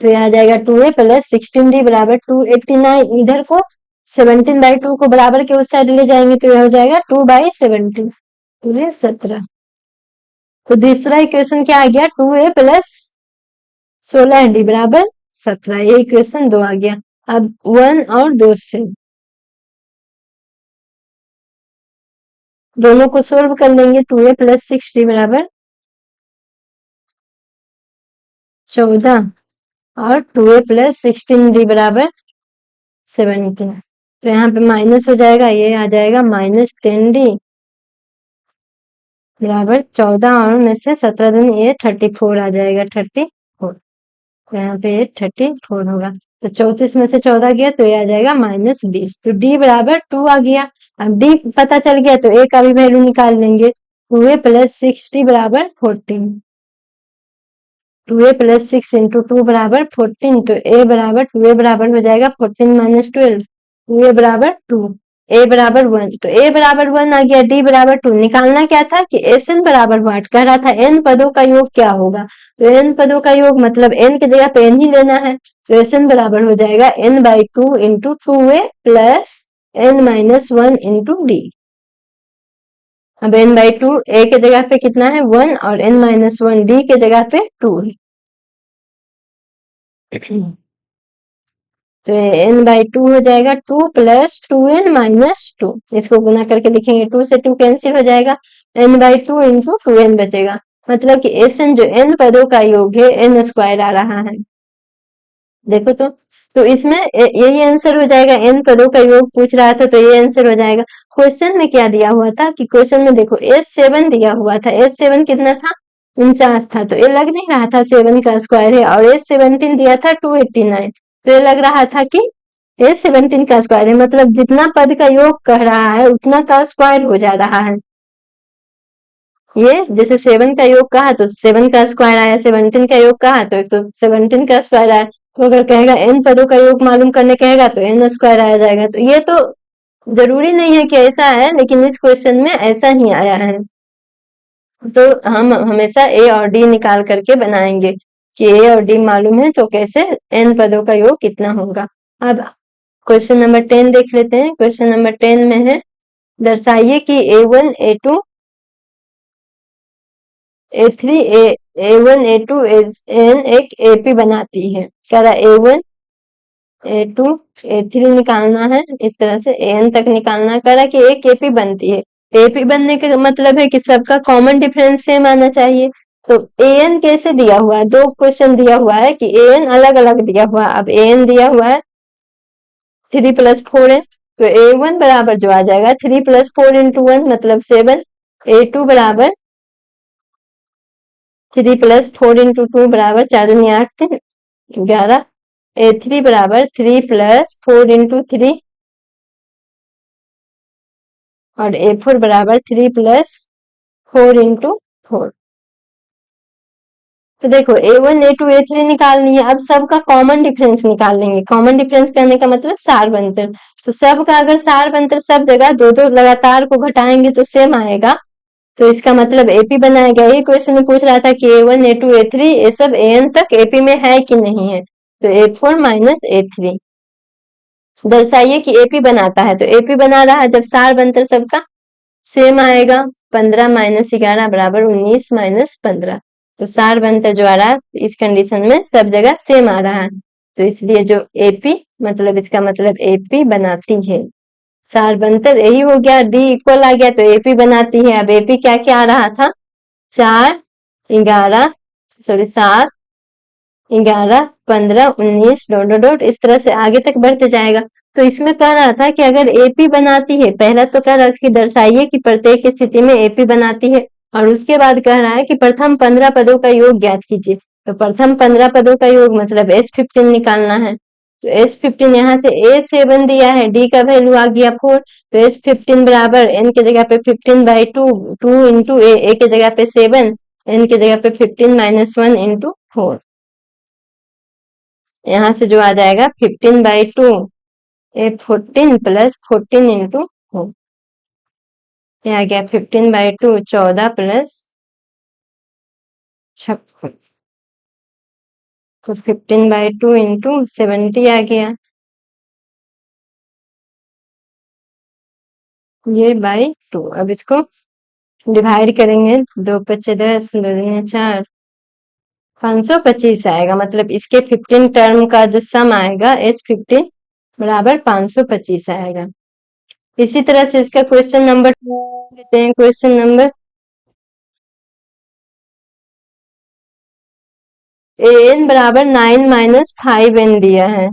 तो यह आ जाएगा 2a प्लस 16d बराबर 289। इधर को 17/2 को बराबर के उस साइड ले जाएंगे तो यह हो जाएगा 2/17, तो ये 17। तो दूसरा इक्वेशन क्या आ गया, 2a प्लस 16d बराबर 17, ये इक्वेशन 2 आ गया। अब 1 और 2 से दोनों को सोल्व कर लेंगे। 2a प्लस 6d बराबर 14 और 2a प्लस 16d बराबर 17। तो यहाँ पे माइनस हो जाएगा, ये आ जाएगा माइनस 10d बराबर 14 और में से 17 दूनी ये 34 आ जाएगा, 34। तो यहाँ पे ये 34 होगा। तो 34 में से 14 गया तो ये आ जाएगा माइनस 20। तो d बराबर 2 आ गया। अब d पता चल गया तो a का भी वैल्यू निकाल लेंगे। 2a प्लस 6d बराबर 14। 2a प्लस 6 इंटू 2 बराबर 14। तो a बराबर 2a बराबर हो जाएगा 14 माइनस 12। 2a बराबर 2, a बराबर 1। तो a बराबर 1 आ गया, d बराबर 2। निकालना क्या था कि SN बराबर व्हाट, कह रहा था n पदों का योग क्या होगा। तो n पदों का योग मतलब n की जगह पे n ही लेना है। तो SN बराबर हो जाएगा n by 2 into 2a plus n minus 1 into d। अब n बाई 2 a के जगह पे कितना है 1 और n माइनस 1 d के जगह पे 2 है। तो n बाई 2 हो जाएगा 2 प्लस 2n माइनस 2। इसको गुना करके लिखेंगे, 2 से 2 कैंसिल हो जाएगा, n बाई 2 इंटू 2n बचेगा। मतलब कि SN जो n पदों का योग है n स्क्वायर आ रहा है। देखो तो इसमें यही आंसर हो जाएगा। n पदों का योग पूछ रहा था तो ये आंसर हो जाएगा। क्वेश्चन में क्या दिया हुआ था कि क्वेश्चन में देखो S7 दिया हुआ था। S7 कितना था 49 था। तो ये लग नहीं रहा था 7 का स्क्वायर है। और S17 दिया था 289। तो ये लग रहा था कि S17 का स्क्वायर है। मतलब जितना पद का योग कह रहा है उतना का स्क्वायर हो जा रहा है। ये जैसे 7 का योग कहा तो 7 का स्क्वायर आया, 17 का योग कहा तो 17 का स्क्वायर आया। तो अगर कहेगा n पदों का योग मालूम करने कहेगा तो n स्क्वायर आ जाएगा। तो ये तो जरूरी नहीं है कि ऐसा है, लेकिन इस क्वेश्चन में ऐसा ही आया है। तो हम हमेशा a और d निकाल करके बनाएंगे कि a और d मालूम है तो कैसे n पदों का योग कितना होगा। अब क्वेश्चन नंबर 10 देख लेते हैं। क्वेश्चन नंबर 10 में है, दर्शाइए कि a1 a2 a3 a1 a2 an एक AP बनाती है। कह रहा a1 a2 a3 निकालना है, इस तरह से an तक निकालना। कह रहा कि एक AP बनती है। AP बनने का मतलब है कि सबका कॉमन डिफरेंस सेम आना चाहिए। तो an कैसे दिया हुआ है, दो क्वेश्चन दिया हुआ है कि an अलग अलग दिया हुआ है। अब an दिया हुआ है 3 प्लस 4 है। तो a1 बराबर जो आ जाएगा 3 प्लस 4 इंटू 1 मतलब 7। a2 बराबर 3 प्लस 4 इंटू 2 बराबर 4 दूनी 8 11। a3 बराबर 3 प्लस 4 इंटू 3 और a4 बराबर 3 प्लस 4 इंटू 4। तो देखो a1 a2 a3 निकालनी है। अब सबका कॉमन डिफरेंस निकाल लेंगे। कॉमन डिफरेंस करने का मतलब सार बनतर। तो सबका अगर सार बनतर सब जगह दो दो लगातार को घटाएंगे तो सेम आएगा। तो इसका मतलब AP बनाएगा। ये क्वेश्चन में पूछ रहा था कि a1 a2 a3 ये सब an तक AP में है कि नहीं है। तो a4 माइनस a3 दर्शाइए कि AP बनाता है। तो AP बना रहा है जब सार बनतर सबका सेम आएगा। 15 माइनस 11 बराबर 19 माइनस 15। तो सार बनतर जो आ रहा है इस कंडीशन में सब जगह सेम आ रहा है। तो इसलिए जो AP मतलब इसका मतलब AP बनाती है। सार बनतर यही हो गया। D इक्वल आ गया तो AP बनाती है। अब AP क्या क्या आ रहा था 4 11 सॉरी 7 11 15 19 डॉट डॉट डॉट इस तरह से आगे तक बढ़ते जाएगा। तो इसमें कह रहा था कि अगर AP बनाती है, पहला तो कह रहा था कि दर्शाइए कि प्रत्येक स्थिति में AP बनाती है। और उसके बाद कह रहा है कि प्रथम 15 पदों का योग ज्ञात कीजिए। तो प्रथम 15 पदों का योग मतलब S15 निकालना है। तो S15 यहाँ से A7 दिया है, D का वैल्यू आ गया 4। तो S15 बराबर n के जगह पे 15 बाई 2 2 इंटू a के जगह पे 7 n के जगह पे 15 माइनस 1 इंटू 4। यहाँ से जो आ जाएगा 15 बाई 2 ए 14 प्लस 14 इंटू 4। ये आ गया 15 बाई 2 14 प्लस 56। तो 15 बाई 2 इंटू 70 आ गया, ये बाई 2। अब इसको डिवाइड करेंगे 2×5 = 10, 2×4 525 आएगा। मतलब इसके 15 टर्म का जो सम आएगा S15 बराबर 525 आएगा। इसी तरह से इसका क्वेश्चन नंबर लेते हैं। क्वेश्चन नंबर an बराबर 9 - 5n दिया है।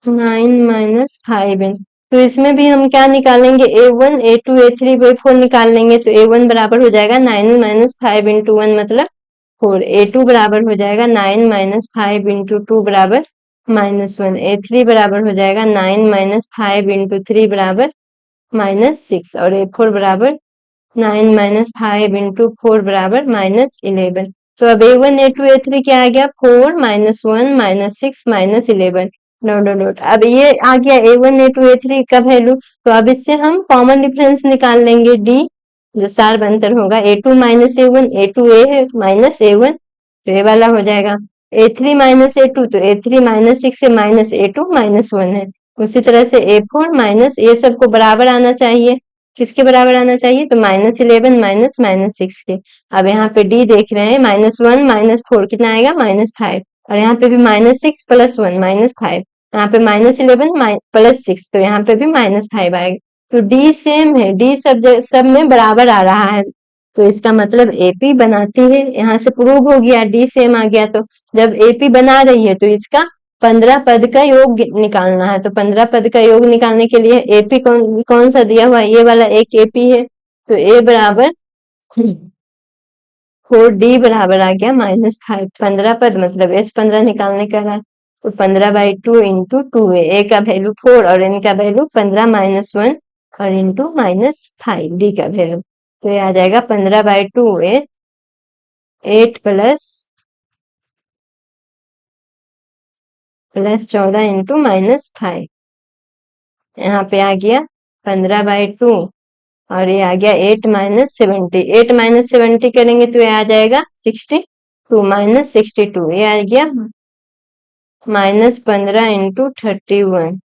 9 - 5n, तो इसमें भी हम क्या निकालेंगे, a1 a2 a3 a4 निकाल लेंगे। तो a1 बराबर हो जाएगा 9 - 5 × 1 मतलब 4। a2 बराबर हो जाएगा 9 - 5 × 2 बराबर -1। a3 बराबर हो जाएगा 9 - 5 × 3 बराबर -6 और a4 बराबर 9 - 5 × 4 बराबर -11। तो अब a1 a2 a3 क्या आ गया, 4 -1 -6 -11 डॉट डॉट डॉट। अब ये आ गया a1 a2 a3 का वैल्यू। तो अब इससे हम कॉमन डिफरेंस निकाल लेंगे d, जो सार अंतर होगा a2 - a1, a2 a है माइनस a1 तो ये वाला हो जाएगा। a3 - a2 तो a3 -6 से -a2 -1 है। उसी तरह से a4 माइनस ये सबको बराबर आना चाहिए। किसके बराबर आना चाहिए, तो -11 -6 के। अब यहाँ पे d देख रहे हैं -1 - 4 कितना आएगा -5, और यहाँ पे भी -6 + 1 -5, यहाँ पे -11 + 6 तो यहाँ पे भी -5 आएगा। तो d सेम है, d सब में बराबर आ रहा है। तो इसका मतलब AP बनाती है। यहाँ से प्रूव हो गया, d सेम आ गया। तो जब AP बना रही है तो इसका 15 पद का योग निकालना है। तो 15 पद का योग निकालने के लिए AP कौन सा दिया हुआ है, ये वाला एक AP है। तो A बराबर 4D बराबर आ गया -5। 15 पद मतलब S15 निकालने का है। तो 15/2 × 2A, A का वैल्यू 4 और N का वैल्यू 15 - 1 और इंटू -5 D का वैल्यू। तो ये आ जाएगा 15/2 8 + 14 × -5, यहाँ पे आ गया 15/2 और ये आ गया 8 - 70। 8 - 70 करेंगे तो ये आ जाएगा 62 - 62, ये आ गया -15 × 31।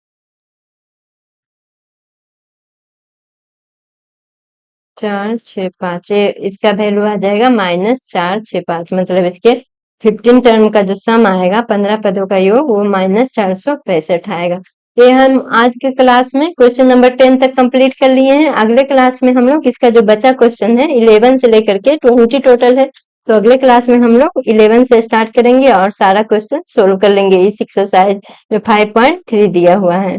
465, इसका वैल्यू आ जाएगा -465। मतलब इसके 15 टर्म का जो सम आएगा 15 पदों का योग वो -465 आएगा। ये हम आज के क्लास में क्वेश्चन नंबर 10 तक कंप्लीट कर लिए हैं। अगले क्लास में हम लोग इसका जो बचा क्वेश्चन है 11 से लेकर के 20 टोटल है, तो अगले क्लास में हम लोग 11 से स्टार्ट करेंगे और सारा क्वेश्चन सोल्व कर लेंगे इस एक्सरसाइज जो 5.3 दिया हुआ है।